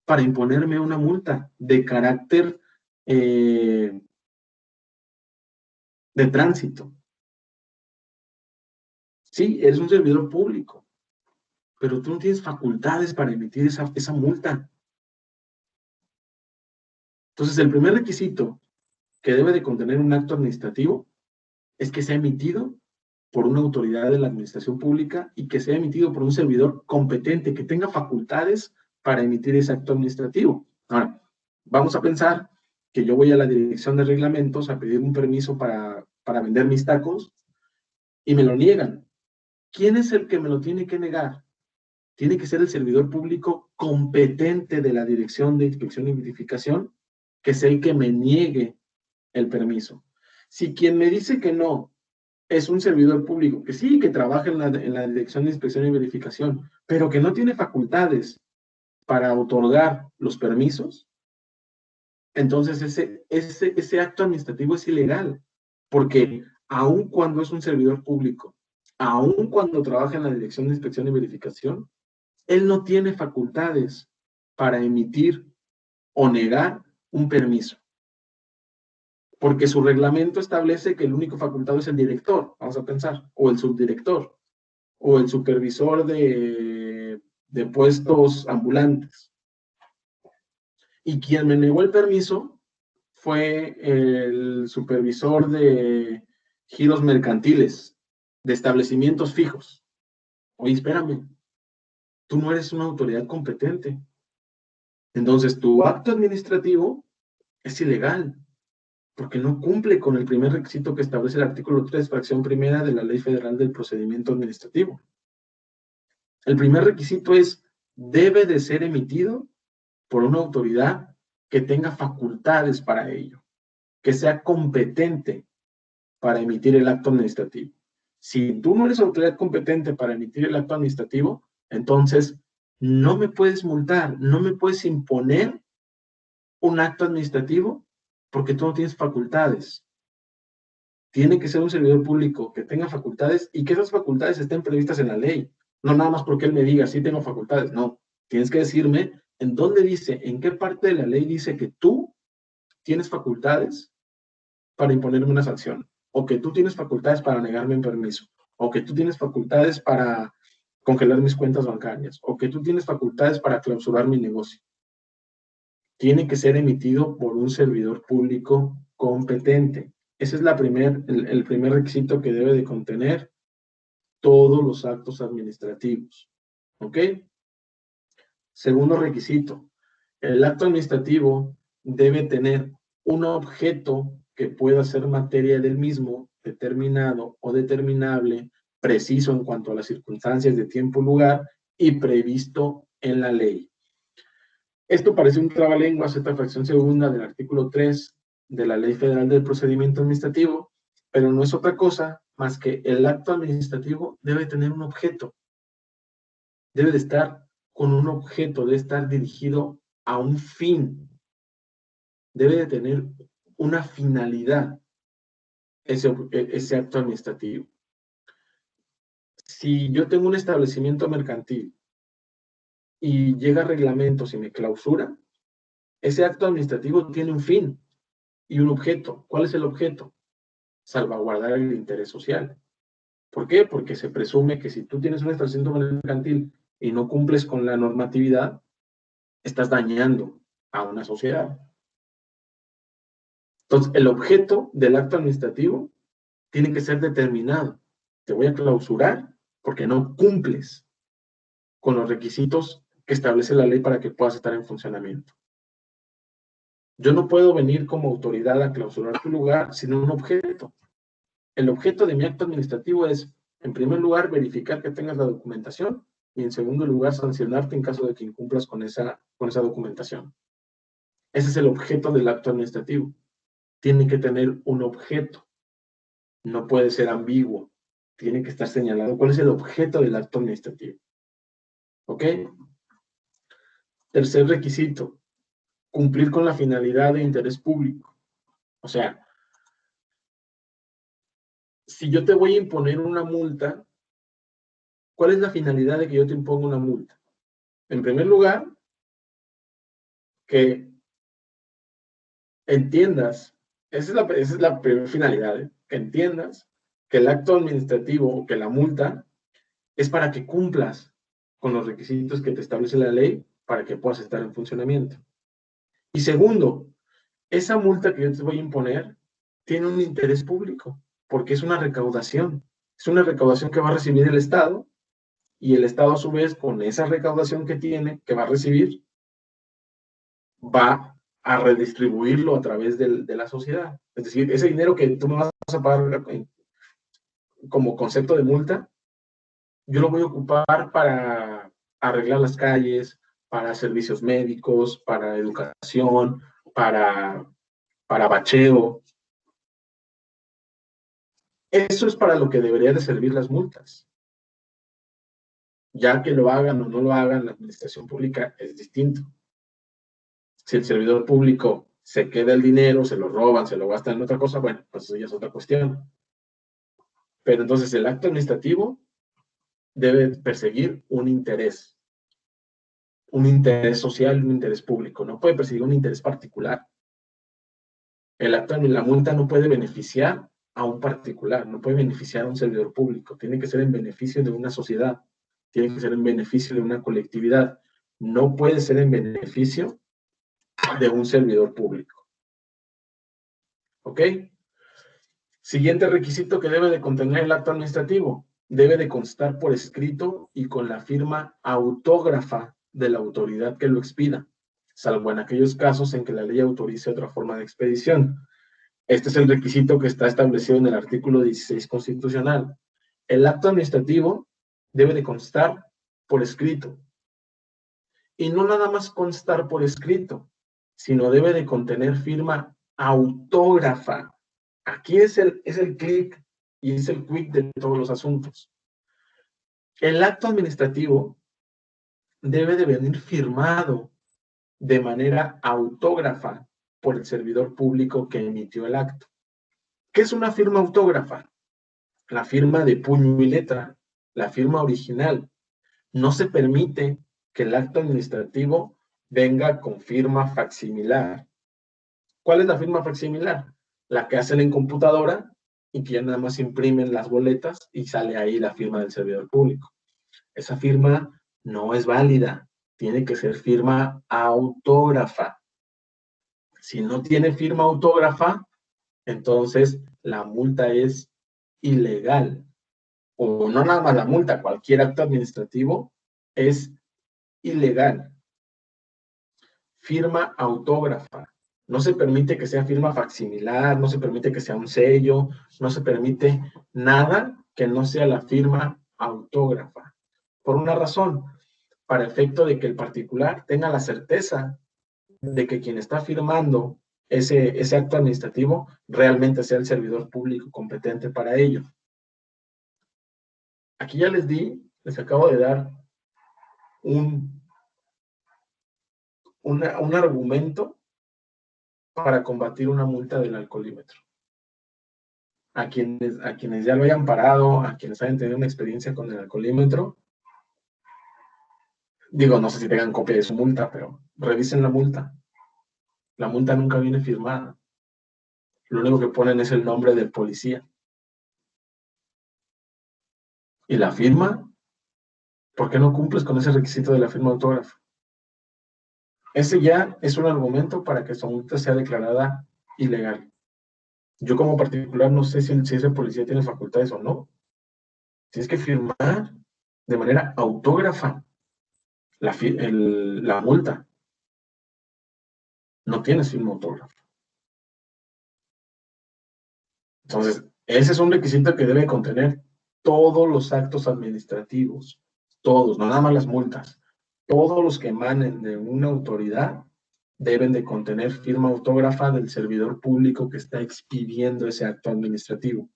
para imponerme una multa de carácter de tránsito. Sí, eres un servidor público, pero tú no tienes facultades para emitir esa multa. Entonces, el primer requisito que debe de contener un acto administrativo es que sea emitido por una autoridad de la administración pública y que sea emitido por un servidor competente, que tenga facultades para emitir ese acto administrativo. Ahora, vamos a pensar que yo voy a la dirección de reglamentos a pedir un permiso para vender mis tacos y me lo niegan. ¿Quién es el que me lo tiene que negar? Tiene que ser el servidor público competente de la Dirección de Inspección y Verificación, que es el que me niegue el permiso. Si quien me dice que no es un servidor público, que sí, que trabaja en la Dirección de Inspección y Verificación, pero que no tiene facultades para otorgar los permisos, entonces ese acto administrativo es ilegal, porque aun cuando es un servidor público, aun cuando trabaja en la Dirección de Inspección y Verificación, él no tiene facultades para emitir o negar un permiso, porque su reglamento establece que el único facultado es el director, vamos a pensar, o el subdirector, o el supervisor de puestos ambulantes. Y quien me negó el permiso fue el supervisor de giros mercantiles, de establecimientos fijos. Oye, espérame, tú no eres una autoridad competente. Entonces, tu acto administrativo es ilegal, porque no cumple con el primer requisito que establece el artículo 3, fracción primera de la Ley Federal del Procedimiento Administrativo. El primer requisito es, debe de ser emitido por una autoridad que tenga facultades para ello, que sea competente para emitir el acto administrativo. Si tú no eres autoridad competente para emitir el acto administrativo, entonces no me puedes multar, no me puedes imponer un acto administrativo porque tú no tienes facultades. Tiene que ser un servidor público que tenga facultades y que esas facultades estén previstas en la ley. No nada más porque él me diga, sí tengo facultades. No, tienes que decirme en dónde dice, en qué parte de la ley dice que tú tienes facultades para imponerme una sanción, o que tú tienes facultades para negarme un permiso, o que tú tienes facultades para congelar mis cuentas bancarias, o que tú tienes facultades para clausurar mi negocio. Tiene que ser emitido por un servidor público competente. Ese es el primer requisito que debe de contener todos los actos administrativos. ¿Ok? Segundo requisito, el acto administrativo debe tener un objeto que pueda ser materia del mismo, determinado o determinable, preciso en cuanto a las circunstancias de tiempo y lugar y previsto en la ley. Esto parece un trabalenguas, esta fracción segunda del artículo 3 de la Ley Federal del Procedimiento Administrativo, pero no es otra cosa más que el acto administrativo debe tener un objeto, debe de estar con un objeto, debe estar dirigido a un fin, debe de tener una finalidad ese acto administrativo. Si yo tengo un establecimiento mercantil y llega reglamentos y me clausura, ese acto administrativo tiene un fin y un objeto. ¿Cuál es el objeto? Salvaguardar el interés social. ¿Por qué? Porque se presume que si tú tienes un establecimiento mercantil y no cumples con la normatividad, estás dañando a una sociedad. Entonces, el objeto del acto administrativo tiene que ser determinado. Te voy a clausurar porque no cumples con los requisitos que establece la ley para que puedas estar en funcionamiento. Yo no puedo venir como autoridad a clausurar tu lugar sin un objeto. El objeto de mi acto administrativo es, en primer lugar, verificar que tengas la documentación y en segundo lugar, sancionarte en caso de que incumplas con esa documentación. Ese es el objeto del acto administrativo. Tiene que tener un objeto. No puede ser ambiguo. Tiene que estar señalado cuál es el objeto del acto administrativo. ¿Ok? Tercer requisito, cumplir con la finalidad de interés público. O sea, si yo te voy a imponer una multa, ¿cuál es la finalidad de que yo te imponga una multa? En primer lugar, que entiendas, esa es la primera finalidad, ¿eh? Que entiendas que el acto administrativo o que la multa es para que cumplas con los requisitos que te establece la ley para que puedas estar en funcionamiento. Y segundo, esa multa que yo te voy a imponer tiene un interés público, porque es una recaudación. Es una recaudación que va a recibir el Estado, y el Estado a su vez, con esa recaudación que tiene, que va a recibir, va a redistribuirlo a través de la sociedad. Es decir, ese dinero que tú me vas a pagar como concepto de multa, yo lo voy a ocupar para arreglar las calles, para servicios médicos, para educación, para bacheo. Eso es para lo que deberían de servir las multas. Ya que lo hagan o no lo hagan, la administración pública es distinto. Si el servidor público se queda el dinero, se lo roban, se lo gastan en otra cosa, bueno, pues eso ya es otra cuestión. Pero entonces el acto administrativo debe perseguir un interés social, un interés público. No puede perseguir un interés particular. La multa no puede beneficiar a un particular, no puede beneficiar a un servidor público. Tiene que ser en beneficio de una sociedad, tiene que ser en beneficio de una colectividad. No puede ser en beneficio de un servidor público. ¿Ok? Siguiente requisito que debe de contener el acto administrativo. Debe de constar por escrito y con la firma autógrafa de la autoridad que lo expida, salvo en aquellos casos en que la ley autorice otra forma de expedición. Este es el requisito que está establecido en el artículo 16 constitucional. El acto administrativo debe de constar por escrito. Y no nada más constar por escrito, sino debe de contener firma autógrafa. Aquí es el clic y es el quick de todos los asuntos. El acto administrativo debe de venir firmado de manera autógrafa por el servidor público que emitió el acto. ¿Qué es una firma autógrafa? La firma de puño y letra, la firma original. No se permite que el acto administrativo venga con firma facsimilar. ¿Cuál es la firma facsimilar? La que hacen en computadora y que ya nada más imprimen las boletas y sale ahí la firma del servidor público. Esa firma no es válida, tiene que ser firma autógrafa. Si no tiene firma autógrafa, entonces la multa es ilegal. O no nada más la multa, cualquier acto administrativo es ilegal. Firma autógrafa. No se permite que sea firma facsimilar, no se permite que sea un sello, no se permite nada que no sea la firma autógrafa. Por una razón, para efecto de que el particular tenga la certeza de que quien está firmando ese acto administrativo realmente sea el servidor público competente para ello. Aquí ya les acabo de dar un argumento para combatir una multa del alcoholímetro. A quienes ya lo hayan parado, a quienes hayan tenido una experiencia con el alcoholímetro, digo, no sé si tengan copia de su multa, pero revisen la multa. La multa nunca viene firmada. Lo único que ponen es el nombre del policía. ¿Y la firma? ¿Por qué no cumples con ese requisito de la firma autógrafa? Ese ya es un argumento para que su multa sea declarada ilegal. Yo como particular no sé si ese policía tiene facultades o no. Tienes que firmar de manera autógrafa la multa. No tienes firma autógrafa. Entonces, Ese es un requisito que debe contener todos los actos administrativos, todos, no nada más las multas. Todos los que emanen de una autoridad deben de contener firma autógrafa del servidor público que está expidiendo ese acto administrativo.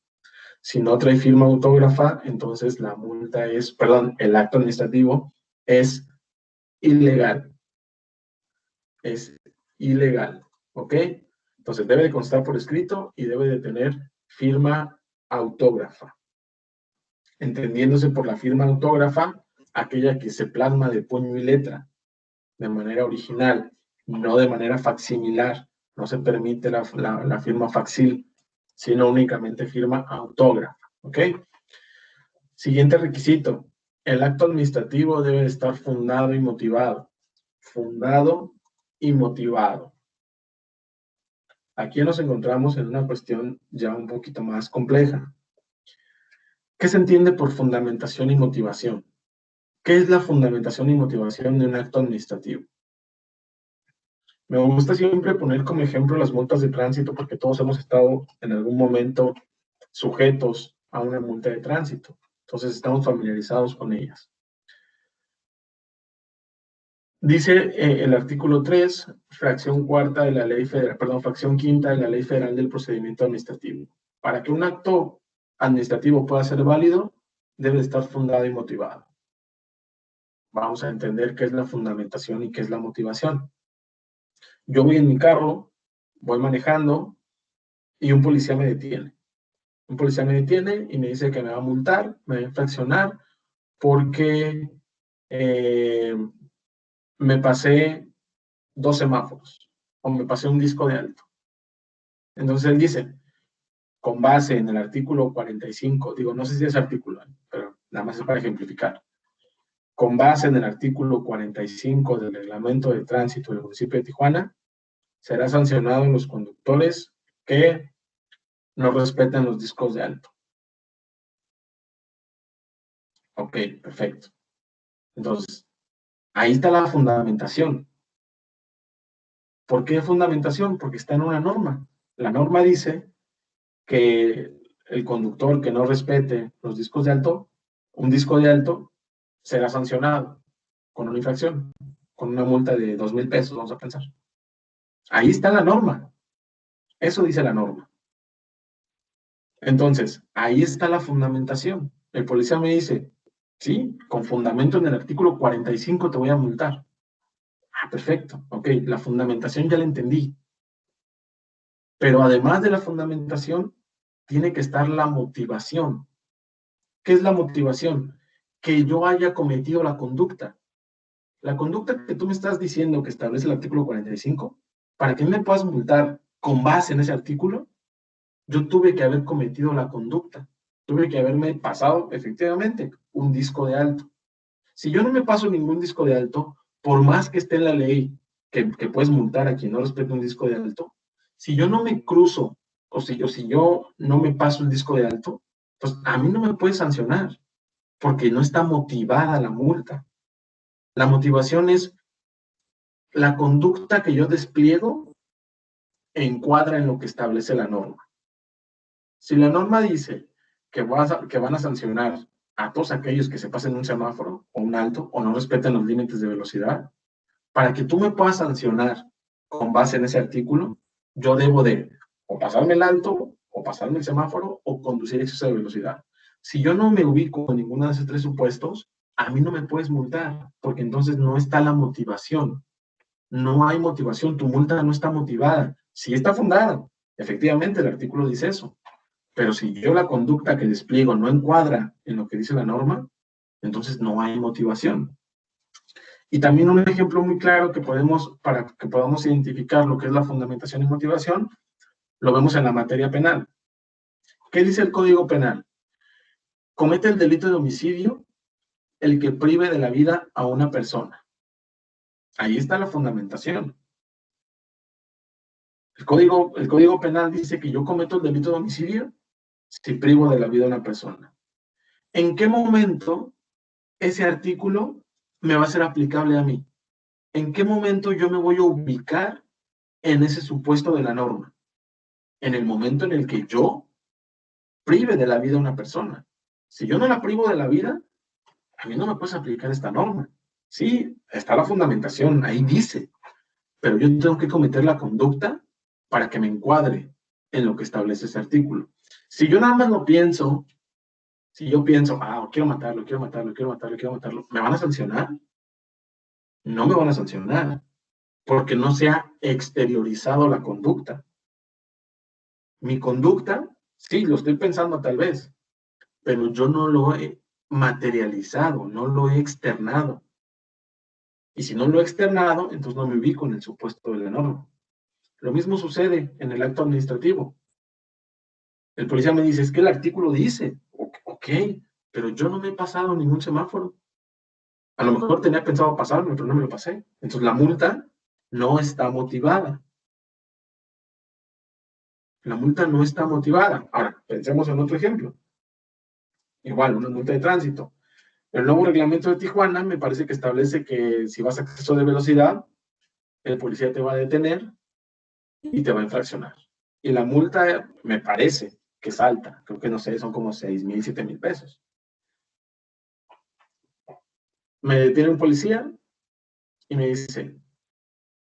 Si no trae firma autógrafa, entonces la multa es, perdón, el acto administrativo es ilegal. Es ilegal, ¿ok? Entonces debe de constar por escrito y debe de tener firma autógrafa. Entendiéndose por la firma autógrafa aquella que se plasma de puño y letra, de manera original, no de manera facsimilar. No se permite la firma facsil, sino únicamente firma autógrafa, ¿ok? Siguiente requisito. El acto administrativo debe estar fundado y motivado. Fundado y motivado. Aquí nos encontramos en una cuestión ya un poquito más compleja. ¿Qué se entiende por fundamentación y motivación? ¿Qué es la fundamentación y motivación de un acto administrativo? Me gusta siempre poner como ejemplo las multas de tránsito porque todos hemos estado en algún momento sujetos a una multa de tránsito. Entonces estamos familiarizados con ellas. Dice el artículo 3, fracción cuarta de la ley federal, perdón, fracción quinta de la Ley Federal del Procedimiento Administrativo. Para que un acto administrativo pueda ser válido, debe estar fundado y motivado. Vamos a entender qué es la fundamentación y qué es la motivación. Yo voy en mi carro, voy manejando y un policía me detiene. Un policía me detiene y me dice que me va a multar, me va a infraccionar porque me pasé 2 semáforos o me pasé un disco de alto. Entonces él dice, con base en el artículo 45, digo, no sé si es artículo, pero nada más es para ejemplificar. Con base en el artículo 45 del Reglamento de Tránsito del municipio de Tijuana, será sancionado los conductores que no respeten los discos de alto. Ok, perfecto. Entonces, ahí está la fundamentación. ¿Por qué fundamentación? Porque está en una norma. La norma dice que el conductor que no respete los discos de alto, un disco de alto, será sancionado con una infracción, con una multa de 2,000 pesos, vamos a pensar. Ahí está la norma. Eso dice la norma. Entonces, ahí está la fundamentación. El policía me dice, sí, con fundamento en el artículo 45 te voy a multar. Ah, perfecto. Ok, la fundamentación ya la entendí. Pero además de la fundamentación, tiene que estar la motivación. ¿Qué es la motivación? Que yo haya cometido la conducta. La conducta que tú me estás diciendo que establece el artículo 45, para que me puedas multar con base en ese artículo, yo tuve que haber cometido la conducta. Tuve que haberme pasado, efectivamente, un disco de alto. Si yo no me paso ningún disco de alto, por más que esté en la ley que puedes multar a quien no respete un disco de alto, si yo no me cruzo o si yo no me paso el disco de alto, pues a mí no me puede sancionar porque no está motivada la multa. La motivación es la conducta que yo despliego encuadra en lo que establece la norma. Si la norma dice que van a sancionar a todos aquellos que se pasen un semáforo o un alto o no respeten los límites de velocidad, para que tú me puedas sancionar con base en ese artículo, yo debo de o pasarme el alto, o pasarme el semáforo, o conducir exceso de velocidad. Si yo no me ubico en ninguno de esos 3 supuestos, a mí no me puedes multar, porque entonces no está la motivación. No hay motivación, tu multa no está motivada. Sí está fundada, efectivamente el artículo dice eso, pero si yo la conducta que despliego no encuadra en lo que dice la norma, entonces no hay motivación. Y también un ejemplo muy claro para que podamos identificar lo que es la fundamentación y motivación, lo vemos en la materia penal. ¿Qué dice el Código Penal? Comete el delito de homicidio el que prive de la vida a una persona. Ahí está la fundamentación. El Código Penal dice que yo cometo el delito de homicidio si privo de la vida a una persona. ¿En qué momento ese artículo me va a ser aplicable a mí? ¿En qué momento yo me voy a ubicar en ese supuesto de la norma? En el momento en el que yo prive de la vida a una persona. Si yo no la privo de la vida, a mí no me puedes aplicar esta norma. Sí, está la fundamentación, ahí dice, pero yo tengo que cometer la conducta para que me encuadre en lo que establece ese artículo. Si yo nada más lo pienso, si yo pienso, quiero matarlo, quiero matarlo, quiero matarlo, quiero matarlo, ¿me van a sancionar? No me van a sancionar, porque no se ha exteriorizado la conducta. Mi conducta, sí, lo estoy pensando tal vez, pero yo no lo he materializado, no lo he externado. Y si no lo he externado, entonces no me ubico en el supuesto de la norma. Lo mismo sucede en el acto administrativo. El policía me dice, es que el artículo dice, ok, pero yo no me he pasado ningún semáforo. A lo mejor tenía pensado pasarme, pero no me lo pasé. Entonces la multa no está motivada. La multa no está motivada. Ahora, pensemos en otro ejemplo. Igual, una multa de tránsito. El nuevo reglamento de Tijuana me parece que establece que si vas a exceso de velocidad, el policía te va a detener y te va a infraccionar. Y la multa me parece que es alta. Creo que no sé, son como 6,000, 7,000 pesos. Me detiene un policía y me dice,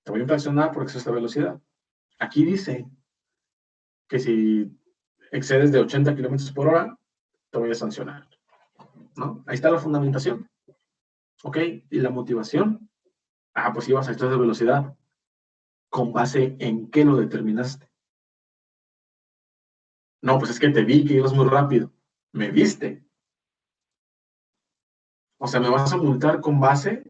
te voy a infraccionar por exceso de velocidad. Aquí dice que si excedes de 80 kilómetros por hora, te voy a sancionar. ¿No? Ahí está la fundamentación. ¿Ok? ¿Y la motivación? Pues ibas a exceso de velocidad. ¿Con base en qué lo determinaste? No, pues es que te vi que ibas muy rápido. ¿Me viste? O sea, me vas a multar con base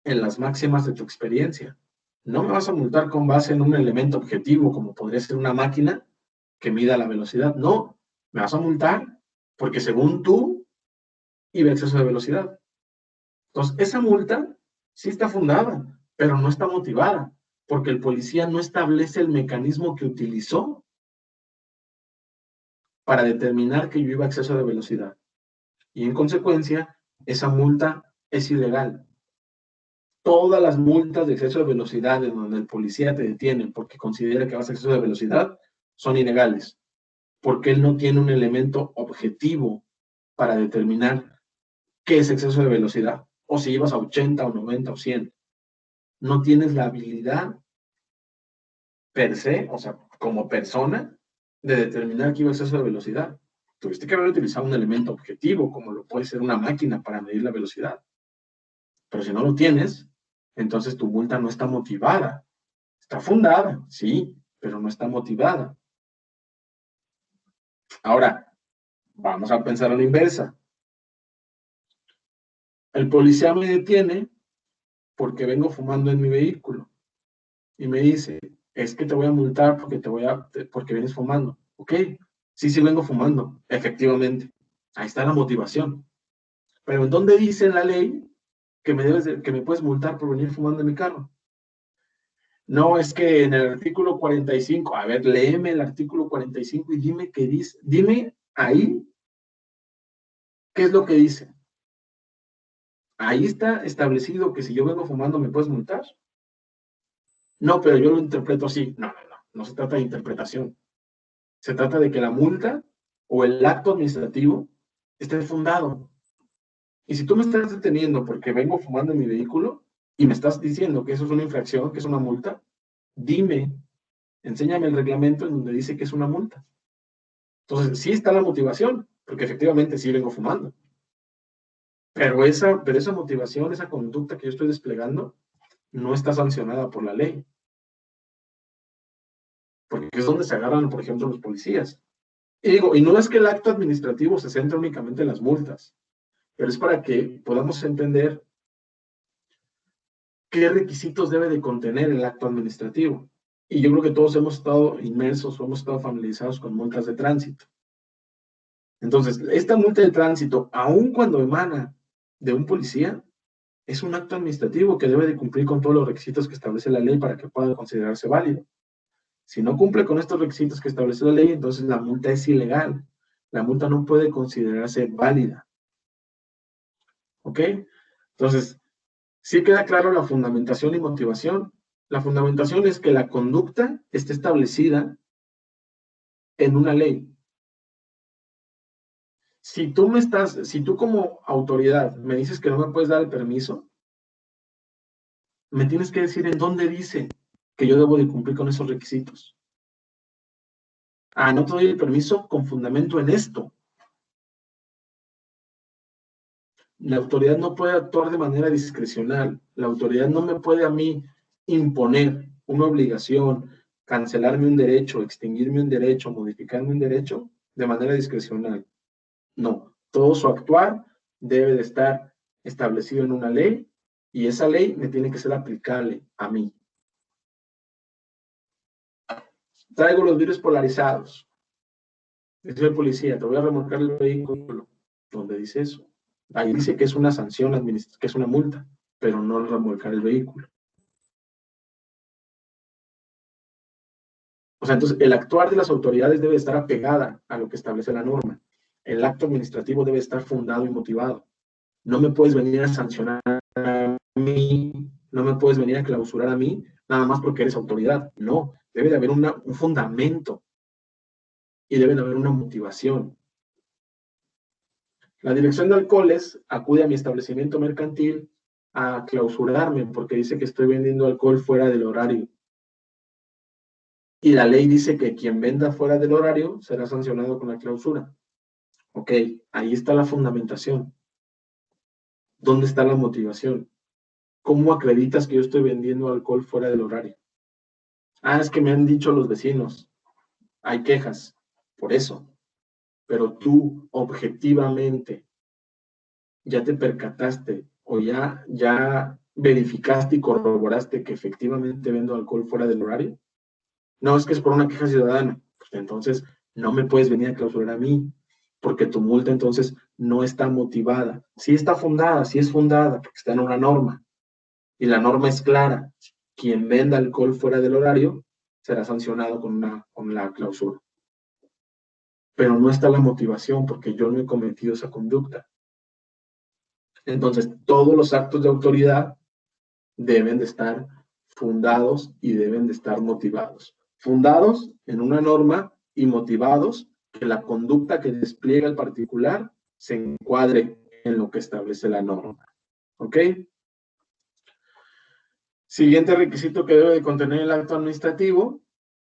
en las máximas de tu experiencia. No me vas a multar con base en un elemento objetivo, como podría ser una máquina que mida la velocidad. No, me vas a multar porque según tú iba a exceso de velocidad. Entonces, esa multa sí está fundada, pero no está motivada, porque el policía no establece el mecanismo que utilizó para determinar que yo iba a exceso de velocidad. Y en consecuencia, esa multa es ilegal. Todas las multas de exceso de velocidad en donde el policía te detiene porque considera que vas a exceso de velocidad son ilegales, porque él no tiene un elemento objetivo para determinar qué es exceso de velocidad, o si ibas a 80 o 90 o 100. No tienes la habilidad per se, o sea, como persona, de determinar que iba a exceso de velocidad. Tuviste que haber utilizado un elemento objetivo, como lo puede ser una máquina para medir la velocidad. Pero si no lo tienes, entonces tu multa no está motivada. Está fundada, sí, pero no está motivada. Ahora, vamos a pensar a la inversa. El policía me detiene porque vengo fumando en mi vehículo y me dice, es que te voy a multar porque vienes fumando. Ok, sí vengo fumando, efectivamente. Ahí está la motivación. Pero ¿en dónde dice en la ley que me puedes multar por venir fumando en mi carro? No, es que en el artículo 45, a ver, léeme el artículo 45 y dime qué dice. Dime ahí qué es lo que dice. Ahí está establecido que si yo vengo fumando me puedes multar. No, pero yo lo interpreto así. No se trata de interpretación. Se trata de que la multa o el acto administrativo esté fundado. Y si tú me estás deteniendo porque vengo fumando en mi vehículo y me estás diciendo que eso es una infracción, que es una multa, dime, enséñame el reglamento en donde dice que es una multa. Entonces, sí está la motivación, porque efectivamente sí vengo fumando. Pero esa motivación, esa conducta que yo estoy desplegando, no está sancionada por la ley. Porque es donde se agarran, por ejemplo, los policías. Y no es que el acto administrativo se centre únicamente en las multas, pero es para que podamos entender qué requisitos debe de contener el acto administrativo. Y yo creo que todos hemos estado inmersos o hemos estado familiarizados con multas de tránsito. Entonces, esta multa de tránsito, aun cuando emana de un policía, es un acto administrativo que debe de cumplir con todos los requisitos que establece la ley para que pueda considerarse válido. Si no cumple con estos requisitos que establece la ley, entonces la multa es ilegal. La multa no puede considerarse válida. ¿Ok? Entonces, sí queda claro la fundamentación y motivación. La fundamentación es que la conducta esté establecida en una ley. Si tú como autoridad me dices que no me puedes dar el permiso, me tienes que decir en dónde dice que yo debo de cumplir con esos requisitos. Ah, no te doy el permiso con fundamento en esto. La autoridad no puede actuar de manera discrecional. La autoridad no me puede a mí imponer una obligación, cancelarme un derecho, extinguirme un derecho, modificarme un derecho de manera discrecional. No, todo su actuar debe de estar establecido en una ley y esa ley me tiene que ser aplicable a mí. Traigo los vidrios polarizados. Dice el policía, te voy a remolcar el vehículo. ¿Dónde dice eso? Ahí dice que es una sanción, que es una multa, pero no remolcar el vehículo. O sea, entonces el actuar de las autoridades debe estar apegada a lo que establece la norma. El acto administrativo debe estar fundado y motivado. No me puedes venir a sancionar a mí, no me puedes venir a clausurar a mí, nada más porque eres autoridad. No, debe de haber un fundamento y debe de haber una motivación. La dirección de alcoholes acude a mi establecimiento mercantil a clausurarme porque dice que estoy vendiendo alcohol fuera del horario. Y la ley dice que quien venda fuera del horario será sancionado con la clausura. Ok, ahí está la fundamentación. ¿Dónde está la motivación? ¿Cómo acreditas que yo estoy vendiendo alcohol fuera del horario? Ah, es que me han dicho los vecinos. Hay quejas por eso. Pero tú objetivamente ya te percataste o ya verificaste y corroboraste que efectivamente vendo alcohol fuera del horario. No, es que es por una queja ciudadana. Pues entonces no me puedes venir a clausurar a mí, porque tu multa entonces no está motivada. Sí está fundada, sí es fundada, porque está en una norma. Y la norma es clara. Quien venda alcohol fuera del horario será sancionado con la clausura. Pero no está la motivación, porque yo no he cometido esa conducta. Entonces, todos los actos de autoridad deben de estar fundados y deben de estar motivados. Fundados en una norma y motivados que la conducta que despliega el particular se encuadre en lo que establece la norma. ¿Ok? Siguiente requisito que debe de contener el acto administrativo: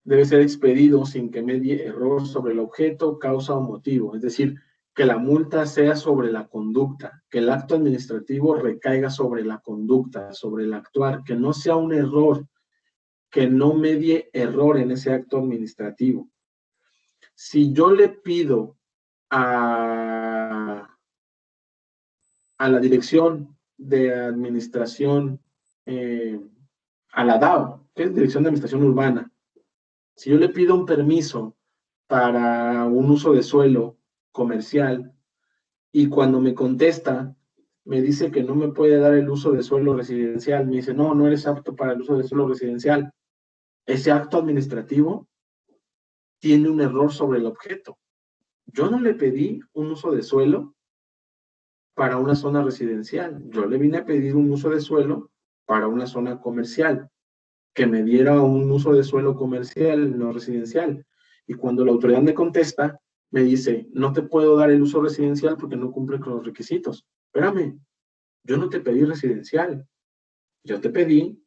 debe ser expedido sin que medie error sobre el objeto, causa o motivo. Es decir, que la multa sea sobre la conducta, que el acto administrativo recaiga sobre la conducta, sobre el actuar, que no sea un error, que no medie error en ese acto administrativo. Si yo le pido a la Dirección de Administración, a la DAO, que es Dirección de Administración Urbana, si yo le pido un permiso para un uso de suelo comercial y cuando me contesta me dice que no me puede dar el uso de suelo residencial, me dice, no, no eres apto para el uso de suelo residencial, ese acto administrativo tiene un error sobre el objeto. Yo no le pedí un uso de suelo para una zona residencial, yo le vine a pedir un uso de suelo para una zona comercial, que me diera un uso de suelo comercial, no residencial. Y cuando la autoridad me contesta, me dice, no te puedo dar el uso residencial porque no cumple con los requisitos. Espérame, yo no te pedí residencial, yo te pedí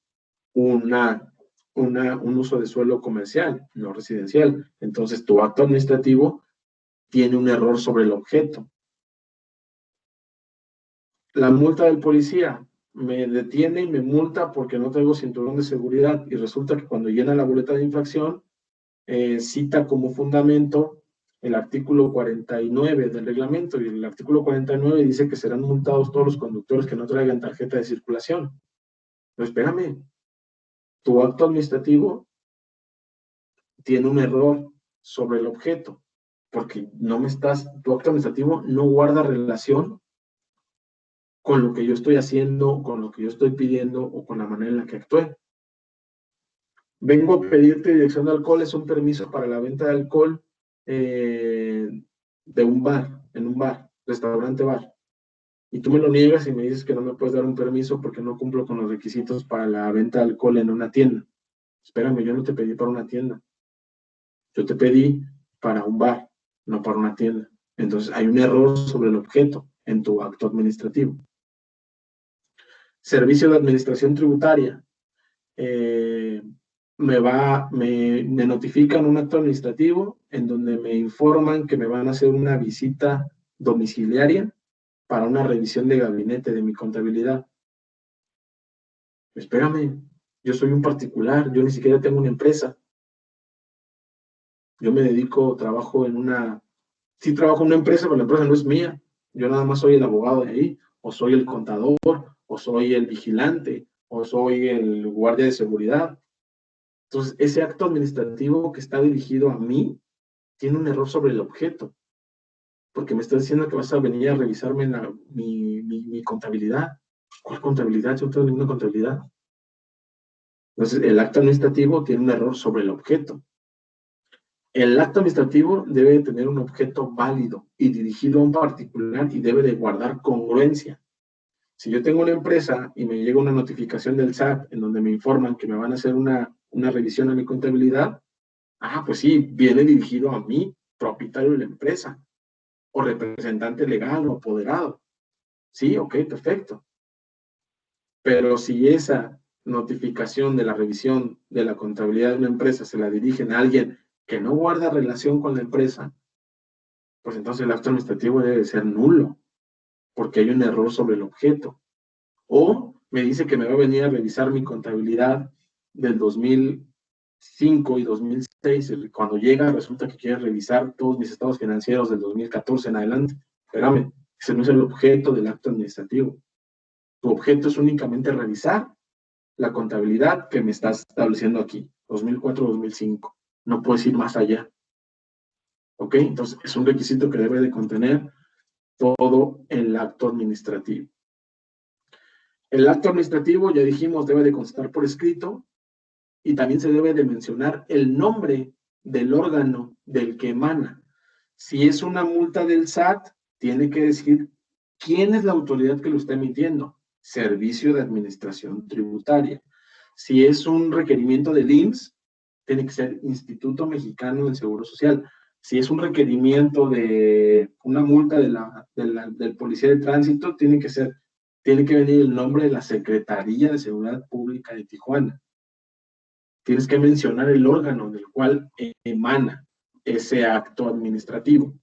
un uso de suelo comercial, no residencial. Entonces, tu acto administrativo tiene un error sobre el objeto. La multa del policía me detiene y me multa porque no traigo cinturón de seguridad y resulta que cuando llena la boleta de infracción, cita como fundamento el artículo 49 del reglamento, y el artículo 49 dice que serán multados todos los conductores que no traigan tarjeta de circulación. Pero espérame, tu acto administrativo tiene un error sobre el objeto, porque tu acto administrativo no guarda relación con lo que yo estoy haciendo, con lo que yo estoy pidiendo o con la manera en la que actué. Vengo a pedirte dirección de alcohol, es un permiso para la venta de alcohol de un bar, en un bar, restaurante bar. Y tú me lo niegas y me dices que no me puedes dar un permiso porque no cumplo con los requisitos para la venta de alcohol en una tienda. Espérame, yo no te pedí para una tienda. Yo te pedí para un bar, no para una tienda. Entonces hay un error sobre el objeto en tu acto administrativo. Servicio de Administración Tributaria. Me notifican un acto administrativo en donde me informan que me van a hacer una visita domiciliaria para una revisión de gabinete de mi contabilidad. Espérame, yo soy un particular, yo ni siquiera tengo una empresa. Yo me dedico, trabajo en sí trabajo en una empresa, pero la empresa no es mía. Yo nada más soy el abogado de ahí, o soy el contador, o soy el vigilante, o soy el guardia de seguridad. Entonces, ese acto administrativo que está dirigido a mí tiene un error sobre el objeto, porque me está diciendo que vas a venir a revisarme mi contabilidad. ¿Cuál contabilidad? Yo no tengo ninguna contabilidad. Entonces, el acto administrativo tiene un error sobre el objeto. El acto administrativo debe de tener un objeto válido y dirigido a un particular y debe de guardar congruencia. Si yo tengo una empresa y me llega una notificación del SAT en donde me informan que me van a hacer una revisión a mi contabilidad, pues sí, viene dirigido a mí, propietario de la empresa, o representante legal o apoderado. Sí, ok, perfecto. Pero si esa notificación de la revisión de la contabilidad de una empresa se la dirigen a alguien que no guarda relación con la empresa, pues entonces el acto administrativo debe ser nulo, porque hay un error sobre el objeto. O me dice que me va a venir a revisar mi contabilidad del 2005 y 2006. Cuando llega, resulta que quiere revisar todos mis estados financieros del 2014 en adelante. Espérame, ese no es el objeto del acto administrativo. Tu objeto es únicamente revisar la contabilidad que me estás estableciendo aquí, 2004-2005. No puedes ir más allá. ¿Ok? Entonces, es un requisito que debe de contener todo el acto administrativo. El acto administrativo, ya dijimos, debe de constar por escrito y también se debe de mencionar el nombre del órgano del que emana. Si es una multa del SAT, tiene que decir quién es la autoridad que lo está emitiendo. Servicio de Administración Tributaria. Si es un requerimiento del IMSS, tiene que ser Instituto Mexicano del Seguro Social. Si es un requerimiento de una multa del Policía de Tránsito, tiene que venir el nombre de la Secretaría de Seguridad Pública de Tijuana. Tienes que mencionar el órgano del cual emana ese acto administrativo.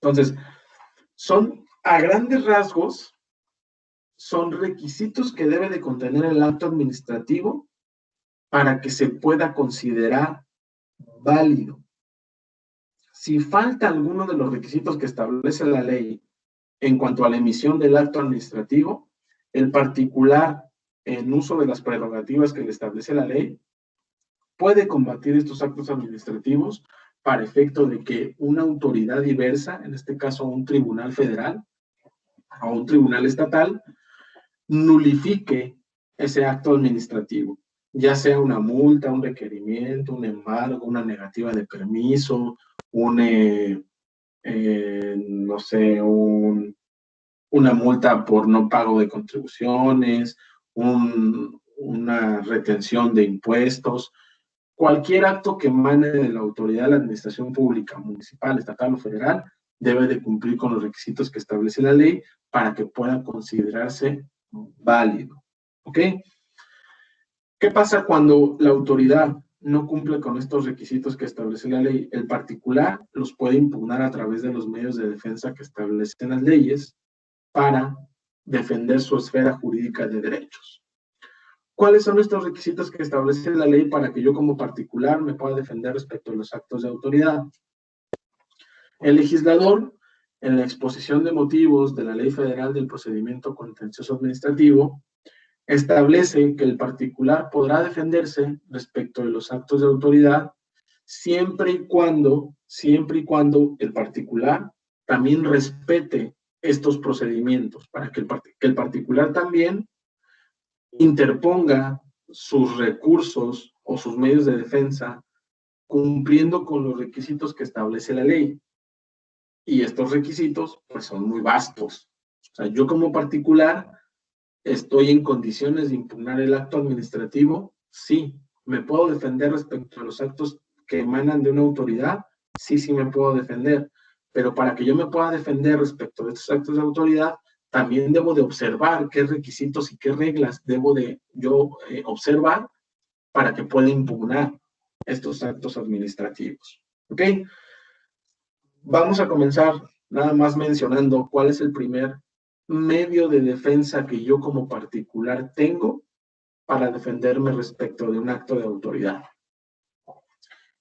Entonces, a grandes rasgos, son requisitos que debe de contener el acto administrativo para que se pueda considerar válido. Si falta alguno de los requisitos que establece la ley en cuanto a la emisión del acto administrativo, el particular, en uso de las prerrogativas que le establece la ley, puede combatir estos actos administrativos para efecto de que una autoridad diversa, en este caso un tribunal federal o un tribunal estatal, nulifique ese acto administrativo, ya sea una multa, un requerimiento, un embargo, una negativa de permiso, no sé, una multa por no pago de contribuciones, una retención de impuestos, cualquier acto que emane de la autoridad de la administración pública, municipal, estatal o federal, debe de cumplir con los requisitos que establece la ley para que pueda considerarse válido. ¿Ok? ¿Qué pasa cuando la autoridad no cumple con estos requisitos que establece la ley? El particular los puede impugnar a través de los medios de defensa que establecen las leyes para defender su esfera jurídica de derechos. ¿Cuáles son estos requisitos que establece la ley para que yo como particular me pueda defender respecto a los actos de autoridad? El legislador, en la exposición de motivos de la Ley Federal del Procedimiento Contencioso Administrativo, establece que el particular podrá defenderse respecto de los actos de autoridad siempre y cuando el particular también respete estos procedimientos, para que el particular también interponga sus recursos o sus medios de defensa cumpliendo con los requisitos que establece la ley. Y estos requisitos pues son muy vastos. O sea, yo como particular estoy en condiciones de impugnar el acto administrativo, sí. ¿Me puedo defender respecto a los actos que emanan de una autoridad? Sí, sí me puedo defender. Pero para que yo me pueda defender respecto de estos actos de autoridad, también debo de observar qué requisitos y qué reglas debo de yo observar para que pueda impugnar estos actos administrativos. ¿Ok? Vamos a comenzar nada más mencionando cuál es el primer medio de defensa que yo como particular tengo para defenderme respecto de un acto de autoridad.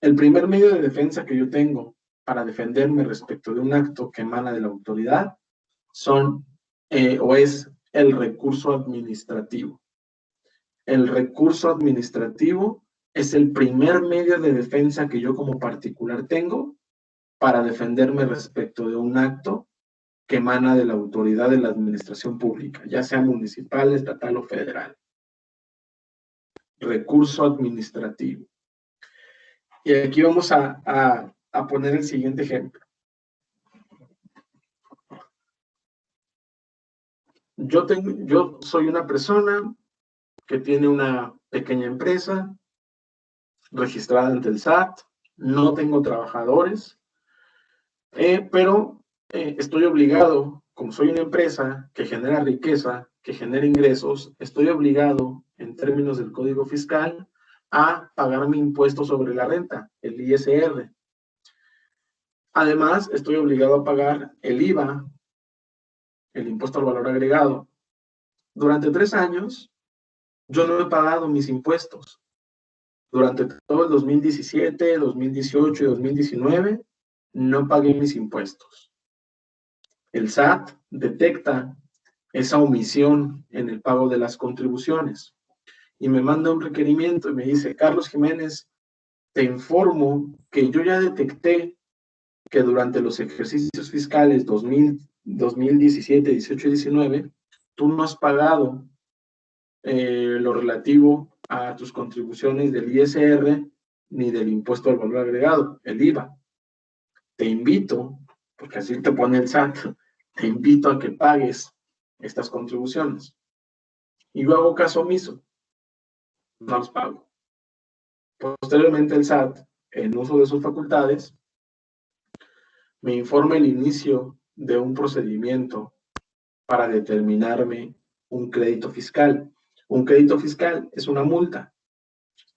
El primer medio de defensa que yo tengo para defenderme respecto de un acto que emana de la autoridad es el recurso administrativo. El recurso administrativo es el primer medio de defensa que yo como particular tengo para defenderme respecto de un acto que emana de la autoridad de la administración pública, ya sea municipal, estatal o federal. Recurso administrativo. Y aquí vamos a poner el siguiente ejemplo. Yo soy una persona que tiene una pequeña empresa registrada ante el SAT, no tengo trabajadores, pero estoy obligado, como soy una empresa que genera riqueza, que genera ingresos, estoy obligado, en términos del Código Fiscal, a pagar mi impuesto sobre la renta, el ISR. Además, estoy obligado a pagar el IVA, el impuesto al valor agregado. Durante 3 años, yo no he pagado mis impuestos. Durante todo el 2017, 2018 y 2019, no pagué mis impuestos. El SAT detecta esa omisión en el pago de las contribuciones y me manda un requerimiento y me dice: Carlos Jiménez, te informo que yo ya detecté que durante los ejercicios fiscales 2017, 18 y 19, tú no has pagado lo relativo a tus contribuciones del ISR ni del impuesto al valor agregado, el IVA. Te invito, porque así te pone el SAT, te invito a que pagues estas contribuciones. Y yo hago caso omiso, no los pago. Posteriormente el SAT, en uso de sus facultades, me informa el inicio de un procedimiento para determinarme un crédito fiscal. Un crédito fiscal es una multa.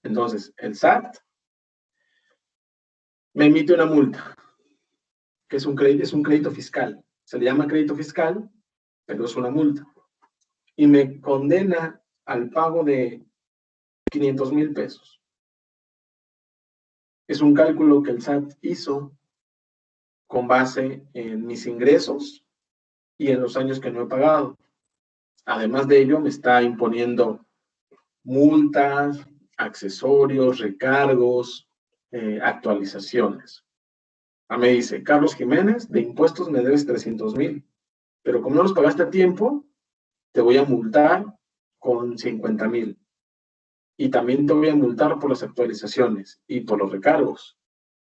Entonces, el SAT me emite una multa, que es un crédito fiscal. Se le llama crédito fiscal, pero es una multa. Y me condena al pago de 500,000 pesos. Es un cálculo que el SAT hizo con base en mis ingresos y en los años que no he pagado. Además de ello, me está imponiendo multas, accesorios, recargos, actualizaciones. Me dice: Carlos Jiménez, de impuestos me debes 300,000, pero como no los pagaste a tiempo, te voy a multar con 50,000. Y también te voy a multar por las actualizaciones y por los recargos.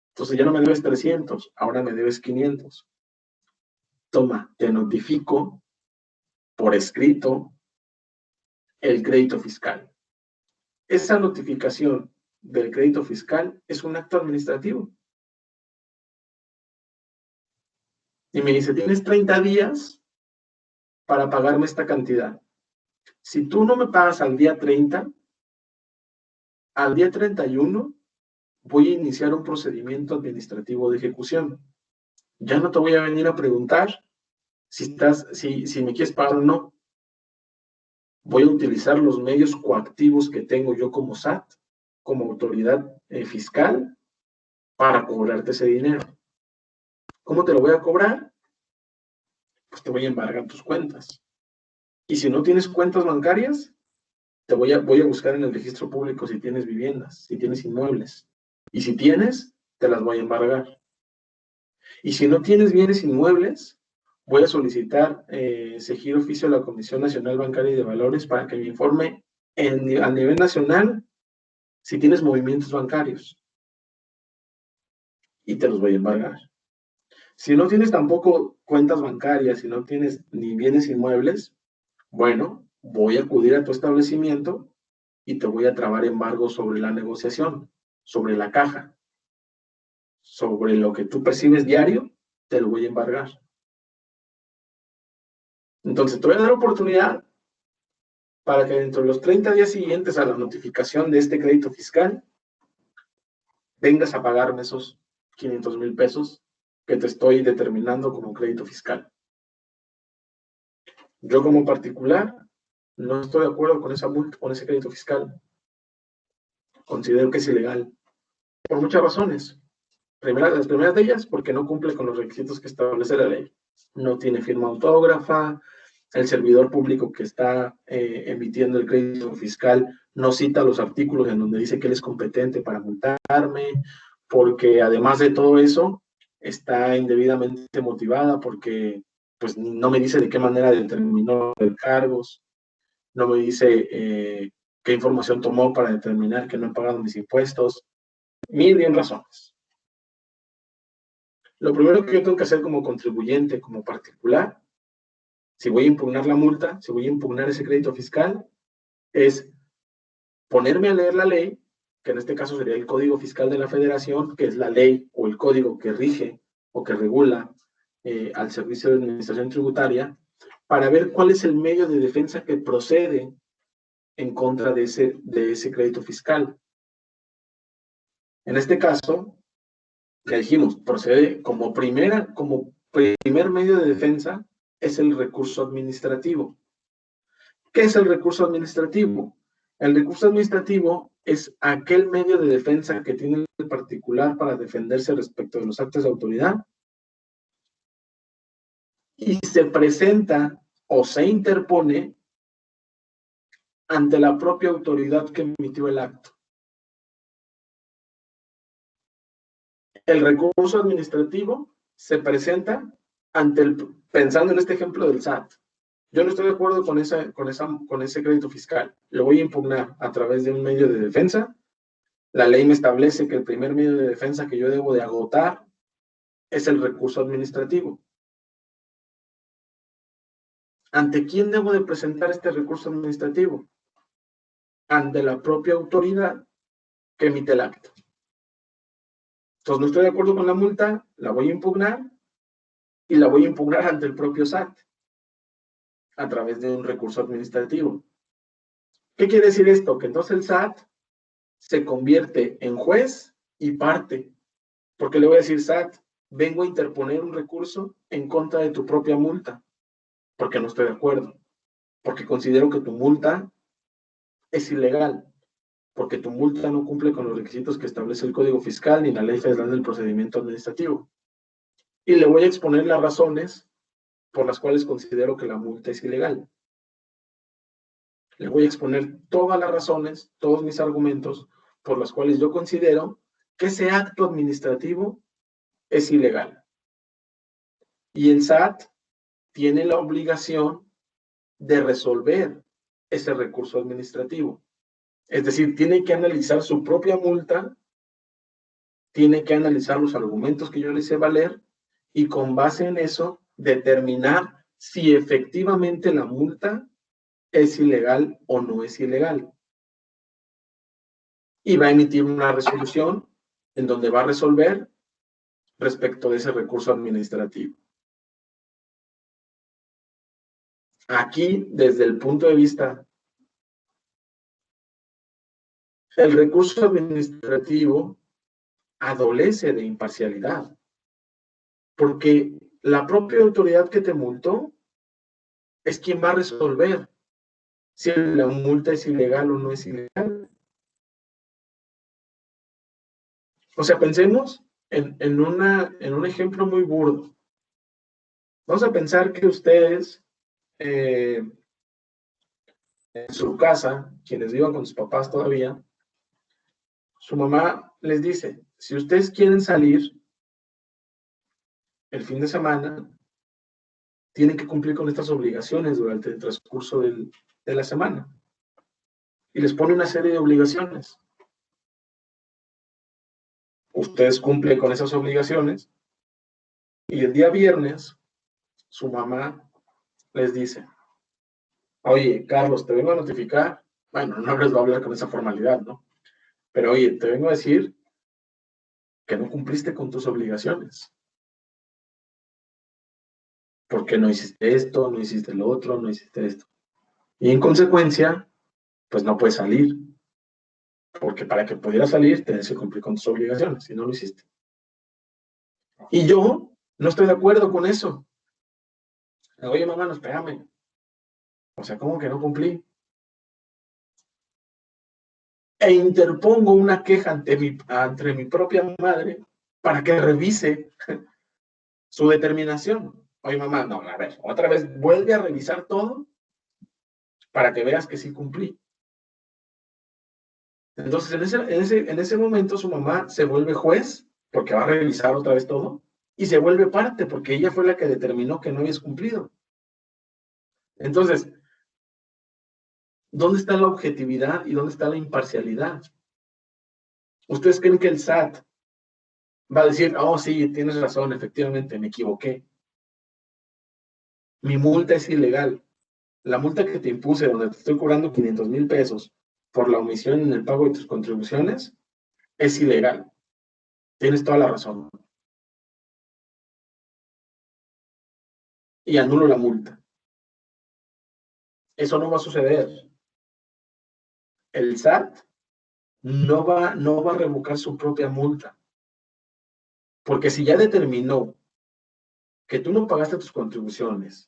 Entonces ya no me debes 300, ahora me debes 500. Toma, te notifico por escrito el crédito fiscal. Esa notificación del crédito fiscal es un acto administrativo. Y me dice: tienes 30 días para pagarme esta cantidad. Si tú no me pagas al día 30, al día 31 voy a iniciar un procedimiento administrativo de ejecución. Ya no te voy a venir a preguntar si me quieres pagar o no. Voy a utilizar los medios coactivos que tengo yo como SAT, como autoridad fiscal, para cobrarte ese dinero. ¿Cómo te lo voy a cobrar? Pues te voy a embargar tus cuentas. Y si no tienes cuentas bancarias, voy a buscar en el registro público si tienes viviendas, si tienes inmuebles. Y si tienes, te las voy a embargar. Y si no tienes bienes inmuebles, voy a solicitar exigir oficio a la Comisión Nacional Bancaria y de Valores para que me informe a nivel nacional si tienes movimientos bancarios. Y te los voy a embargar. Si no tienes tampoco cuentas bancarias, si no tienes ni bienes inmuebles, bueno, voy a acudir a tu establecimiento y te voy a trabar embargo sobre la negociación, sobre la caja, sobre lo que tú percibes diario, te lo voy a embargar. Entonces, te voy a dar oportunidad para que dentro de los 30 días siguientes a la notificación de este crédito fiscal, vengas a pagarme esos 500,000 pesos que te estoy determinando como crédito fiscal. Yo como particular no estoy de acuerdo con esa multa, con ese crédito fiscal. Considero que es ilegal por muchas razones. Las primeras de ellas, porque no cumple con los requisitos que establece la ley. No tiene firma autógrafa, el servidor público que está emitiendo el crédito fiscal no cita los artículos en donde dice que él es competente para multarme, porque además de todo eso, está indebidamente motivada porque pues no me dice de qué manera determinó los cargos, no me dice qué información tomó para determinar que no he pagado mis impuestos. Mil y en razones. Lo primero que yo tengo que hacer como contribuyente, como particular, si voy a impugnar la multa, si voy a impugnar ese crédito fiscal, es ponerme a leer la ley, que en este caso sería el Código Fiscal de la Federación, que es la ley o el código que rige o que regula al Servicio de Administración Tributaria, para ver cuál es el medio de defensa que procede en contra de ese crédito fiscal. En este caso, ya dijimos, procede como primer medio de defensa es el recurso administrativo. ¿Qué es el recurso administrativo? El recurso administrativo es aquel medio de defensa que tiene el particular para defenderse respecto de los actos de autoridad y se presenta o se interpone ante la propia autoridad que emitió el acto. El recurso administrativo se presenta pensando en este ejemplo del SAT. Yo no estoy de acuerdo con ese crédito fiscal. Lo voy a impugnar a través de un medio de defensa. La ley me establece que el primer medio de defensa que yo debo de agotar es el recurso administrativo. ¿Ante quién debo de presentar este recurso administrativo? Ante la propia autoridad que emite el acto. Entonces, no estoy de acuerdo con la multa, la voy a impugnar y la voy a impugnar ante el propio SAT a través de un recurso administrativo. ¿Qué quiere decir esto? Que entonces el SAT se convierte en juez y parte, porque le voy a decir, SAT, vengo a interponer un recurso en contra de tu propia multa, porque no estoy de acuerdo, porque considero que tu multa es ilegal, porque tu multa no cumple con los requisitos que establece el Código Fiscal ni la Ley Federal del Procedimiento Administrativo. Y le voy a exponer las razones por las cuales considero que la multa es ilegal. Le voy a exponer todas las razones, todos mis argumentos por los cuales yo considero que ese acto administrativo es ilegal. Y el SAT tiene la obligación de resolver ese recurso administrativo. Es decir, tiene que analizar su propia multa, tiene que analizar los argumentos que yo le hice valer y con base en eso determinar si efectivamente la multa es ilegal o no es ilegal. Y va a emitir una resolución en donde va a resolver respecto de ese recurso administrativo. Aquí, desde el punto de vista, el recurso administrativo adolece de imparcialidad, porque la propia autoridad que te multó es quien va a resolver si la multa es ilegal o no es ilegal. O sea, pensemos en un ejemplo muy burdo. Vamos a pensar que ustedes, en su casa, quienes vivan con sus papás todavía, su mamá les dice, si ustedes quieren salir el fin de semana, tienen que cumplir con estas obligaciones durante el transcurso de la semana. Y les pone una serie de obligaciones. Ustedes cumplen con esas obligaciones y el día viernes su mamá les dice, oye, Carlos, te vengo a notificar, bueno, no les va a hablar con esa formalidad, ¿no? Pero oye, te vengo a decir que no cumpliste con tus obligaciones. porque no hiciste esto, no hiciste lo otro, no hiciste esto. Y en consecuencia, pues no puedes salir, porque para que pudieras salir, tienes que cumplir con tus obligaciones, y no lo hiciste. Y yo no estoy de acuerdo con eso. Oye, mamá, no, espérame. O sea, ¿cómo que no cumplí? E interpongo una queja ante mi propia madre para que revise su determinación. Oye, mamá, no, a ver, otra vez vuelve a revisar todo para que veas que sí cumplí. Entonces, en ese momento su mamá se vuelve juez porque va a revisar otra vez todo y se vuelve parte porque ella fue la que determinó que no habías cumplido. Entonces, ¿dónde está la objetividad y dónde está la imparcialidad? ¿Ustedes creen que el SAT va a decir, oh, sí, tienes razón, efectivamente, me equivoqué? Mi multa es ilegal. La multa que te impuse, donde te estoy cobrando 500,000 pesos por la omisión en el pago de tus contribuciones, es ilegal. Tienes toda la razón. Y anulo la multa. Eso no va a suceder. El SAT no va a revocar su propia multa. Porque si ya determinó que tú no pagaste tus contribuciones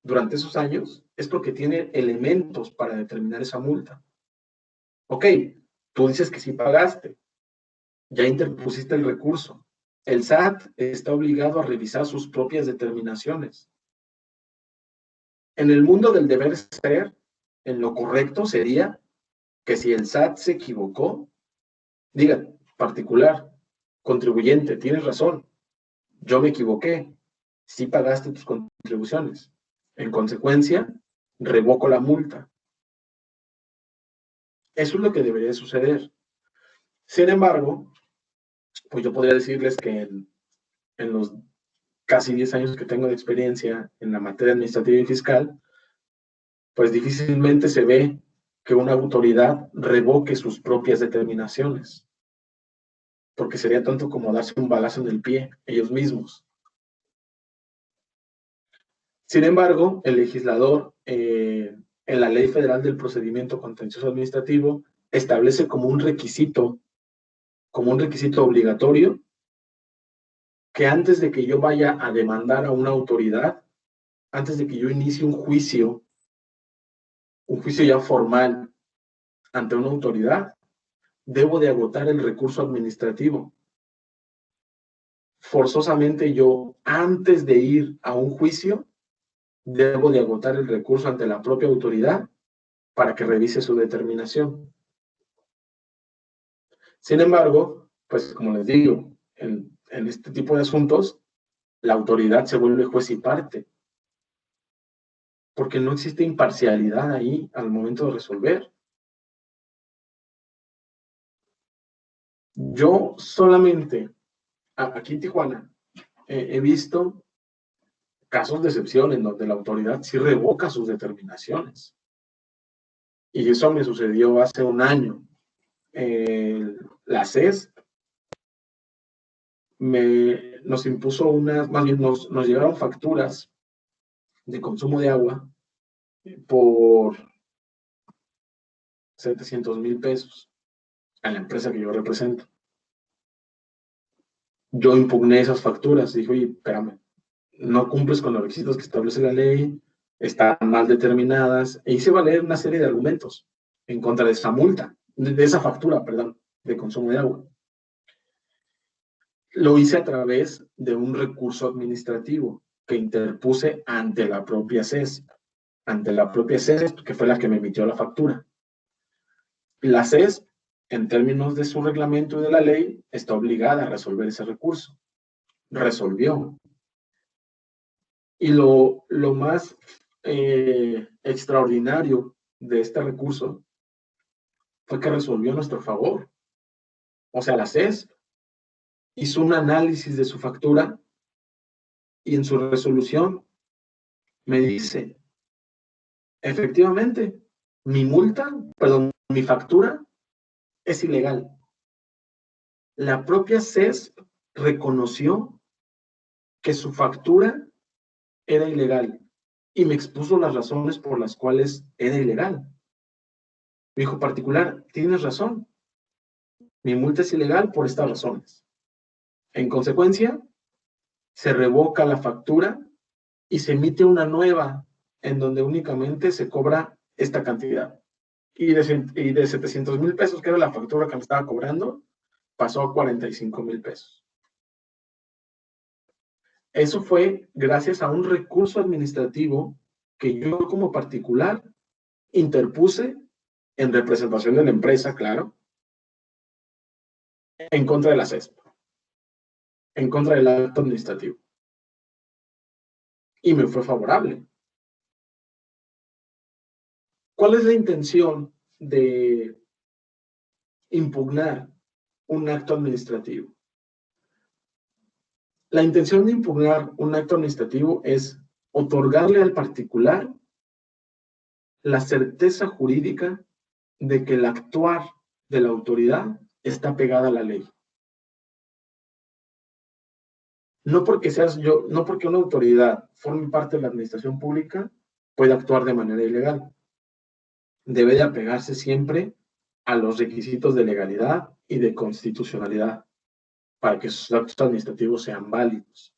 durante esos años, es porque tiene elementos para determinar esa multa. Ok, tú dices que sí pagaste, ya interpusiste el recurso. El SAT está obligado a revisar sus propias determinaciones. En el mundo del deber ser, en lo correcto sería que si el SAT se equivocó, diga, particular, contribuyente, tienes razón, yo me equivoqué, sí pagaste tus contribuciones. En consecuencia, revoco la multa. Eso es lo que debería suceder. Sin embargo, pues yo podría decirles que en los casi 10 años que tengo de experiencia en la materia administrativa y fiscal, pues difícilmente se ve que una autoridad revoque sus propias determinaciones, porque sería tanto como darse un balazo en el pie ellos mismos. Sin embargo, el legislador, en la Ley Federal del Procedimiento Contencioso Administrativo, establece como un requisito obligatorio, que antes de que yo vaya a demandar a una autoridad, antes de que yo inicie un juicio ya formal ante una autoridad, debo de agotar el recurso administrativo. Forzosamente yo, antes de ir a un juicio, debo de agotar el recurso ante la propia autoridad para que revise su determinación. Sin embargo, pues como les digo, en este tipo de asuntos, la autoridad se vuelve juez y parte, porque no existe imparcialidad ahí al momento de resolver. Yo solamente, aquí en Tijuana, he visto casos de excepción en donde la autoridad sí revoca sus determinaciones. Y eso me sucedió hace un año. La CES nos impuso más bien nos llegaron facturas de consumo de agua por 700,000 pesos a la empresa que yo represento. Yo impugné esas facturas y dije, oye, espérame, no cumples con los requisitos que establece la ley, están mal determinadas, e hice valer una serie de argumentos en contra de esa multa, de esa factura, perdón, de consumo de agua. Lo hice a través de un recurso administrativo que interpuse ante la propia CES, que fue la que me emitió la factura. La CES, en términos de su reglamento y de la ley, está obligada a resolver ese recurso. Resolvió. Y lo más extraordinario de este recurso fue que resolvió a nuestro favor. O sea, la CES hizo un análisis de su factura y en su resolución me dice, efectivamente, mi factura es ilegal. La propia CES reconoció que su factura era ilegal y me expuso las razones por las cuales era ilegal. Me dijo, particular, tienes razón, mi multa es ilegal por estas razones. En consecuencia, se revoca la factura y se emite una nueva en donde únicamente se cobra esta cantidad. Y de 700,000 pesos, que era la factura que me estaba cobrando, pasó a 45,000 pesos. Eso fue gracias a un recurso administrativo que yo como particular interpuse en representación de la empresa, claro, en contra de la CESP, en contra del acto administrativo. Y me fue favorable. ¿Cuál es la intención de impugnar un acto administrativo? La intención de impugnar un acto administrativo es otorgarle al particular la certeza jurídica de que el actuar de la autoridad está pegada a la ley. No porque una autoridad forme parte de la administración pública, pueda actuar de manera ilegal. Debe de apegarse siempre a los requisitos de legalidad y de constitucionalidad para que sus actos administrativos sean válidos.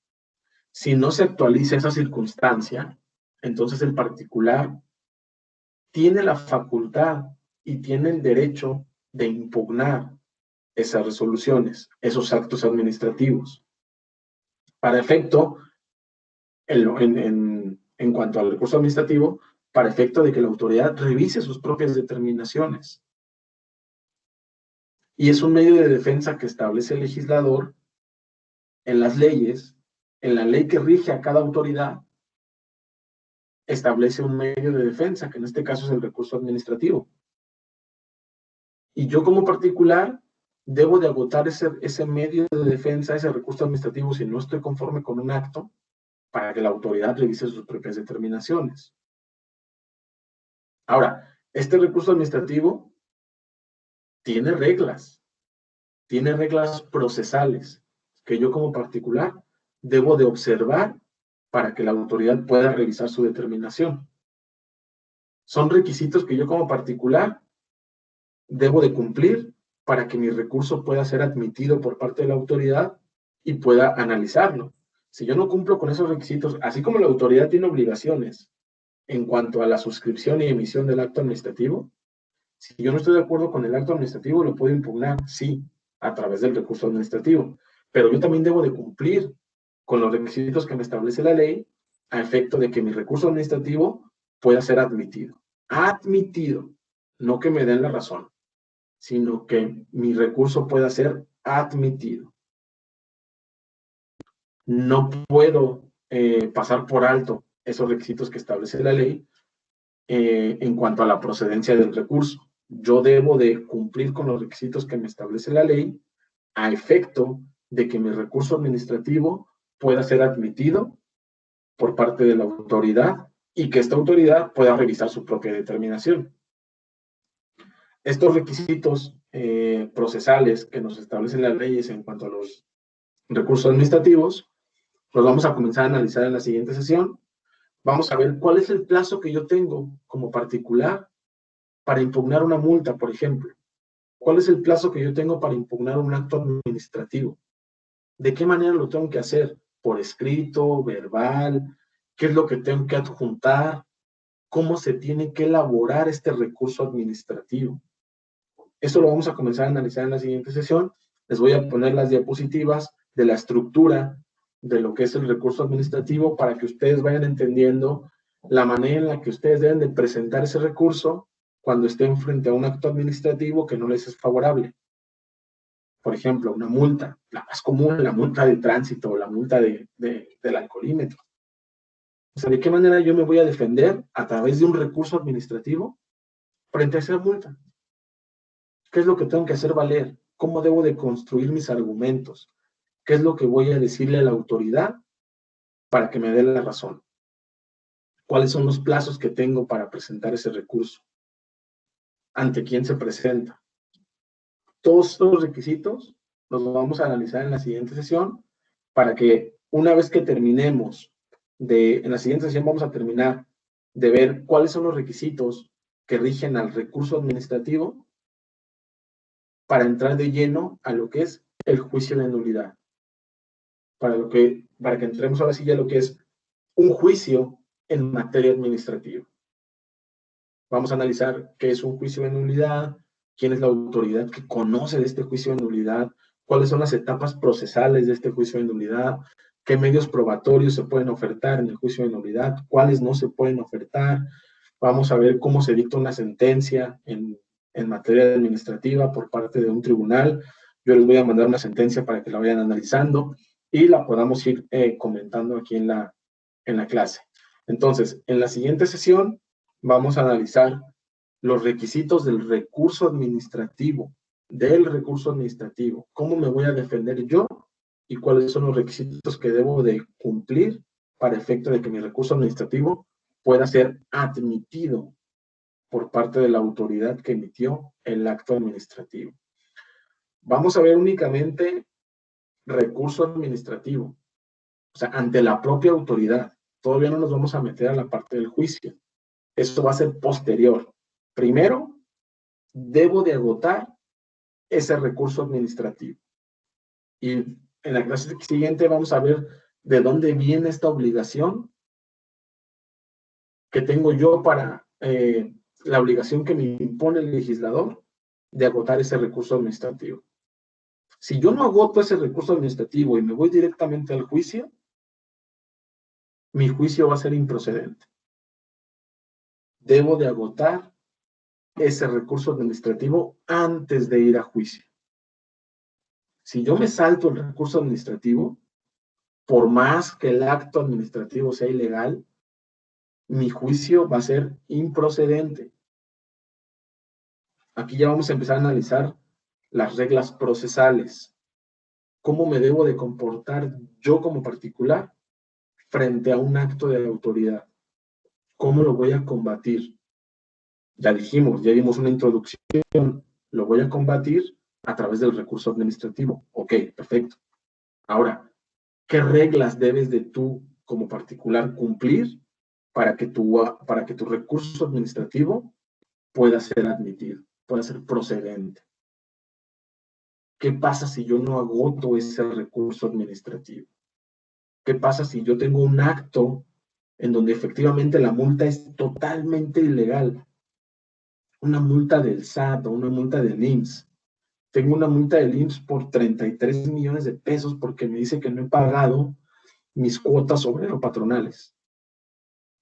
Si no se actualiza esa circunstancia, entonces el particular tiene la facultad y tiene el derecho de impugnar esas resoluciones, esos actos administrativos. Para efecto, en cuanto al recurso administrativo, para efecto de que la autoridad revise sus propias determinaciones. Y es un medio de defensa que establece el legislador en las leyes, en la ley que rige a cada autoridad, establece un medio de defensa, que en este caso es el recurso administrativo. Y yo como particular debo de agotar ese medio de defensa, ese recurso administrativo, si no estoy conforme con un acto, para que la autoridad revise sus propias determinaciones. Ahora, este recurso administrativo tiene reglas procesales que yo como particular debo de observar para que la autoridad pueda revisar su determinación. Son requisitos que yo como particular debo de cumplir para que mi recurso pueda ser admitido por parte de la autoridad y pueda analizarlo. Si yo no cumplo con esos requisitos, así como la autoridad tiene obligaciones en cuanto a la suscripción y emisión del acto administrativo, si yo no estoy de acuerdo con el acto administrativo, lo puedo impugnar, sí, a través del recurso administrativo, pero yo también debo de cumplir con los requisitos que me establece la ley a efecto de que mi recurso administrativo pueda ser admitido. Admitido, no que me den la razón, sino que mi recurso pueda ser admitido. No puedo pasar por alto esos requisitos que establece la ley en cuanto a la procedencia del recurso. Yo debo de cumplir con los requisitos que me establece la ley a efecto de que mi recurso administrativo pueda ser admitido por parte de la autoridad y que esta autoridad pueda revisar su propia determinación. Estos requisitos procesales que nos establecen las leyes en cuanto a los recursos administrativos, los vamos a comenzar a analizar en la siguiente sesión. Vamos a ver cuál es el plazo que yo tengo como particular para impugnar una multa, por ejemplo. ¿Cuál es el plazo que yo tengo para impugnar un acto administrativo? ¿De qué manera lo tengo que hacer? ¿Por escrito, verbal? ¿Qué es lo que tengo que adjuntar? ¿Cómo se tiene que elaborar este recurso administrativo? Eso lo vamos a comenzar a analizar en la siguiente sesión. Les voy a poner las diapositivas de la estructura de lo que es el recurso administrativo para que ustedes vayan entendiendo la manera en la que ustedes deben de presentar ese recurso cuando estén frente a un acto administrativo que no les es favorable. Por ejemplo, una multa, la más común, la multa de tránsito o la multa del alcoholímetro. O sea, ¿de qué manera yo me voy a defender a través de un recurso administrativo frente a esa multa? ¿Qué es lo que tengo que hacer valer? ¿Cómo debo de construir mis argumentos? ¿Qué es lo que voy a decirle a la autoridad para que me dé la razón? ¿Cuáles son los plazos que tengo para presentar ese recurso? ¿Ante quién se presenta? Todos estos requisitos los vamos a analizar en la siguiente sesión para que Una vez que terminemos en la siguiente sesión vamos a terminar de ver cuáles son los requisitos que rigen al recurso administrativo para entrar de lleno a lo que es el juicio de nulidad. Para que entremos ahora sí ya a lo que es un juicio en materia administrativa. Vamos a analizar qué es un juicio de nulidad, quién es la autoridad que conoce de este juicio de nulidad, cuáles son las etapas procesales de este juicio de nulidad, qué medios probatorios se pueden ofertar en el juicio de nulidad, cuáles no se pueden ofertar. Vamos a ver cómo se dicta una sentencia en materia administrativa por parte de un tribunal. Yo les voy a mandar una sentencia para que la vayan analizando y la podamos ir comentando aquí en la clase. Entonces, en la siguiente sesión vamos a analizar los requisitos del recurso administrativo, cómo me voy a defender yo y cuáles son los requisitos que debo de cumplir para efecto de que mi recurso administrativo pueda ser admitido por parte de la autoridad que emitió el acto administrativo. Vamos a ver únicamente recurso administrativo, o sea, ante la propia autoridad. Todavía no nos vamos a meter a la parte del juicio. Esto va a ser posterior. Primero, debo de agotar ese recurso administrativo. Y en la clase siguiente vamos a ver de dónde viene esta obligación que tengo yo para la obligación que me impone el legislador de agotar ese recurso administrativo. Si yo no agoto ese recurso administrativo y me voy directamente al juicio, mi juicio va a ser improcedente. Debo de agotar ese recurso administrativo antes de ir a juicio. Si yo me salto el recurso administrativo, por más que el acto administrativo sea ilegal, mi juicio va a ser improcedente. Aquí ya vamos a empezar a analizar las reglas procesales. ¿Cómo me debo de comportar yo como particular frente a un acto de autoridad? ¿Cómo lo voy a combatir? Ya dijimos, ya dimos una introducción, lo voy a combatir a través del recurso administrativo. Ok, perfecto. Ahora, ¿qué reglas debes de tú como particular cumplir para que tu recurso administrativo pueda ser admitido, pueda ser procedente? ¿Qué pasa si yo no agoto ese recurso administrativo? ¿Qué pasa si yo tengo un acto en donde efectivamente la multa es totalmente ilegal? Una multa del SAT o una multa del IMSS. Tengo una multa del IMSS por 33 millones de pesos porque me dice que no he pagado mis cuotas obrero-patronales.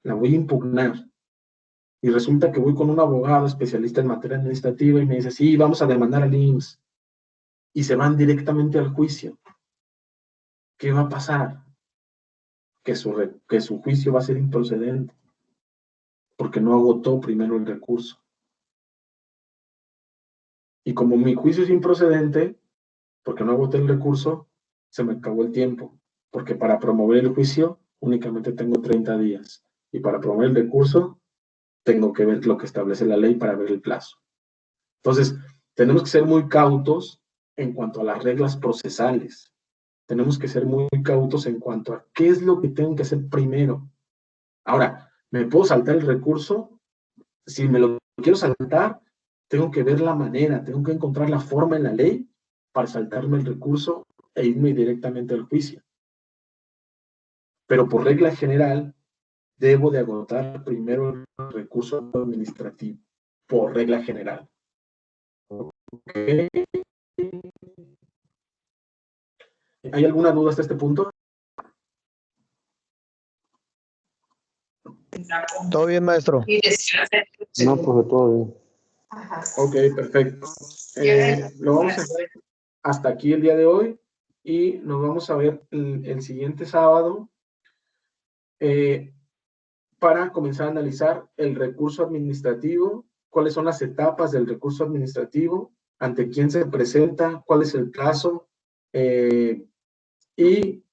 La voy a impugnar. Y resulta que voy con un abogado especialista en materia administrativa y me dice, sí, vamos a demandar al IMSS. Y se van directamente al juicio. ¿Qué va a pasar? Que su juicio va a ser improcedente porque no agotó primero el recurso. Y como mi juicio es improcedente, porque no agoté el recurso, se me acabó el tiempo, porque para promover el juicio únicamente tengo 30 días. Y para promover el recurso, tengo que ver lo que establece la ley para ver el plazo. Entonces, tenemos que ser muy cautos en cuanto a las reglas procesales. Tenemos que ser muy cautos en cuanto a qué es lo que tengo que hacer primero. Ahora, ¿me puedo saltar el recurso? Si me lo quiero saltar, tengo que ver la manera, tengo que encontrar la forma en la ley para saltarme el recurso e irme directamente al juicio. Pero por regla general, debo de agotar primero el recurso administrativo, por regla general. ¿Okay? ¿Hay alguna duda hasta este punto? Todo bien, maestro. No, profe, todo bien. Ok, perfecto. Lo vamos a hacer hasta aquí el día de hoy y nos vamos a ver el siguiente sábado para comenzar a analizar el recurso administrativo, cuáles son las etapas del recurso administrativo, ante quién se presenta, cuál es el plazo y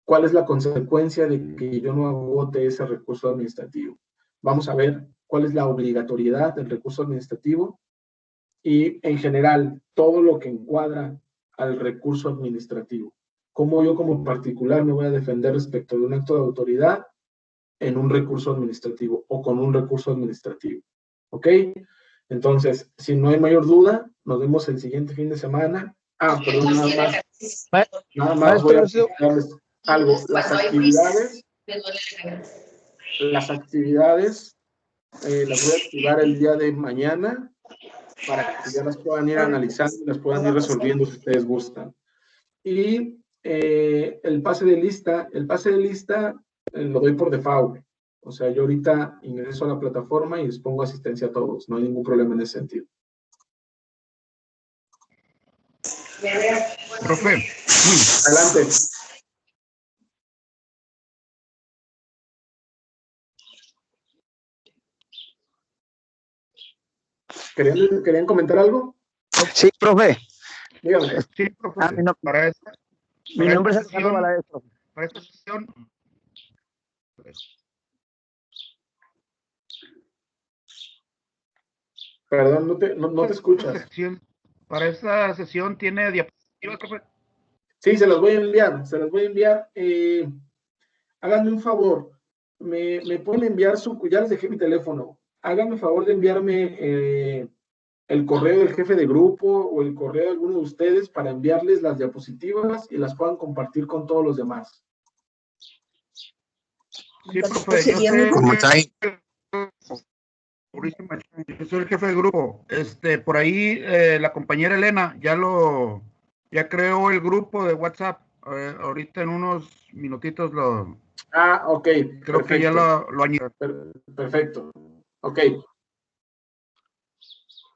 cuál es la consecuencia de que yo no agote ese recurso administrativo. Vamos a ver cuál es la obligatoriedad del recurso administrativo y en general todo lo que encuadra al recurso administrativo. cómo yo como particular me voy a defender respecto de un acto de autoridad en un recurso administrativo o con un recurso administrativo. ¿Ok? Entonces, si no hay mayor duda, nos vemos el siguiente fin de semana. Perdón, nada más voy a explicarles algo. Las actividades las voy a activar el día de mañana para que ya las puedan ir analizando y las puedan ir resolviendo si ustedes gustan. Y el pase de lista lo doy por default. O sea, yo ahorita ingreso a la plataforma y les pongo asistencia a todos. No hay ningún problema en ese sentido. Profe. Adelante. ¿Querían comentar algo? Sí, profe. Dígame. Sí, profe. Mi nombre es Alejandro Valadez, profe. Para esta sesión. Perdón, no te escuchas. Para esta sesión tiene diapositivas, profe. Sí, se las voy a enviar. Háganme un favor. Me pueden enviar ya les dejé mi teléfono. Háganme favor de enviarme el correo del jefe de grupo o el correo de alguno de ustedes para enviarles las diapositivas y las puedan compartir con todos los demás. Sí, profe, ¿Cómo está ahí? Yo soy el jefe de grupo. Por ahí la compañera Elena ya creó el grupo de WhatsApp. Ahorita en unos minutitos lo. Ok. Creo perfecto. Que ya lo añadió. Perfecto. Ok.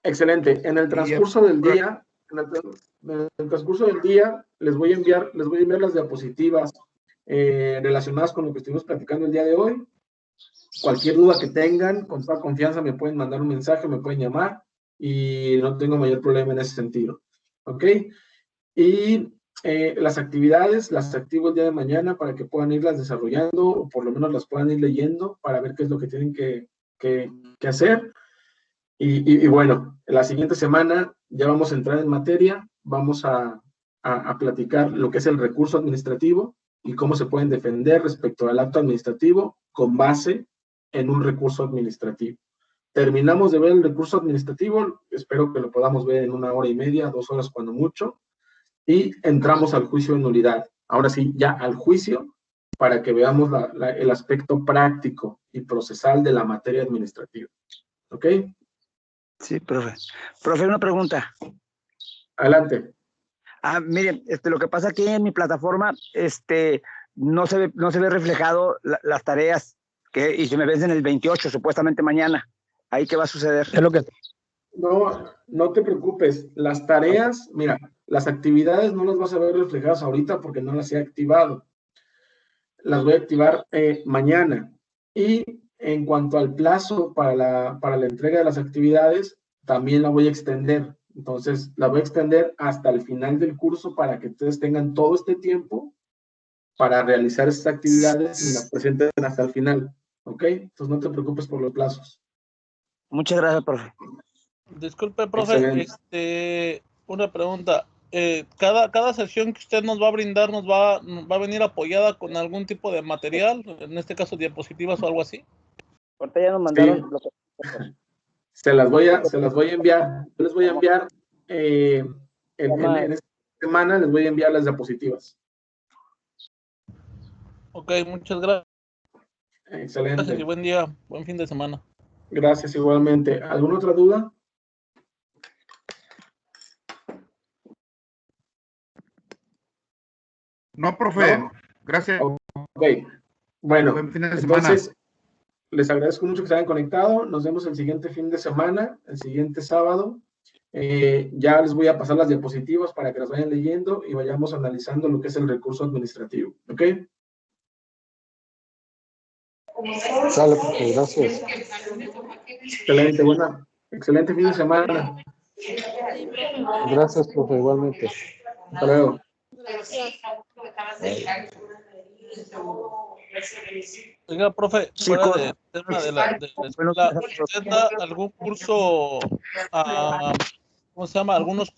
Excelente. En el transcurso del día, les voy a enviar las diapositivas relacionadas con lo que estuvimos platicando el día de hoy. Cualquier duda que tengan, con toda confianza me pueden mandar un mensaje, me pueden llamar y no tengo mayor problema en ese sentido. ¿Ok? Y las actividades las activo el día de mañana para que puedan irlas desarrollando o por lo menos las puedan ir leyendo para ver qué es lo que tienen que hacer. Y bueno, la siguiente semana ya vamos a entrar en materia, vamos a platicar lo que es el recurso administrativo y cómo se pueden defender respecto al acto administrativo con base en un recurso administrativo. Terminamos de ver el recurso administrativo, espero que lo podamos ver en 1 hora y media, 2 horas cuando mucho, y entramos al juicio de nulidad. Ahora sí, ya al juicio, para que veamos el aspecto práctico y procesal de la materia administrativa. ¿Ok? Sí, profe. Profe, una pregunta. Adelante. Miren, lo que pasa aquí en mi plataforma, no se ve reflejado las tareas y se me vencen el 28, supuestamente mañana. ¿Ahí qué va a suceder? Es lo que... No te preocupes. Las tareas, mira, las actividades no las vas a ver reflejadas ahorita porque no las he activado. Las voy a activar mañana. Y en cuanto al plazo para la entrega de las actividades, también la voy a extender. Entonces, la voy a extender hasta el final del curso para que ustedes tengan todo este tiempo para realizar estas actividades y las presenten hasta el final. ¿Ok? Entonces, no te preocupes por los plazos. Muchas gracias, profe. Disculpe, profe, Excelente. Una pregunta. Cada sesión que usted nos va a brindar nos va a venir apoyada con algún tipo de material, en este caso diapositivas o algo así. Ahorita ya nos mandaron. Sí. Se las voy a enviar. Yo les voy a enviar en esta semana les voy a enviar las diapositivas. Ok, muchas gracias. Excelente. Gracias y buen día, buen fin de semana. Gracias igualmente. ¿Alguna otra duda? No, profe. ¿No? Gracias. Ok. Bueno, buen fin de entonces, semana. Les agradezco mucho que se hayan conectado. Nos vemos el siguiente fin de semana, el siguiente sábado. Ya les voy a pasar las diapositivas para que las vayan leyendo y vayamos analizando lo que es el recurso administrativo. ¿Ok? Sale, profe, gracias. Excelente fin de semana. Gracias, profe, igualmente. Hasta luego. Oiga, profe, fuera del tema de la escuela, ¿usted da algún curso, ¿cómo se llama? Algunos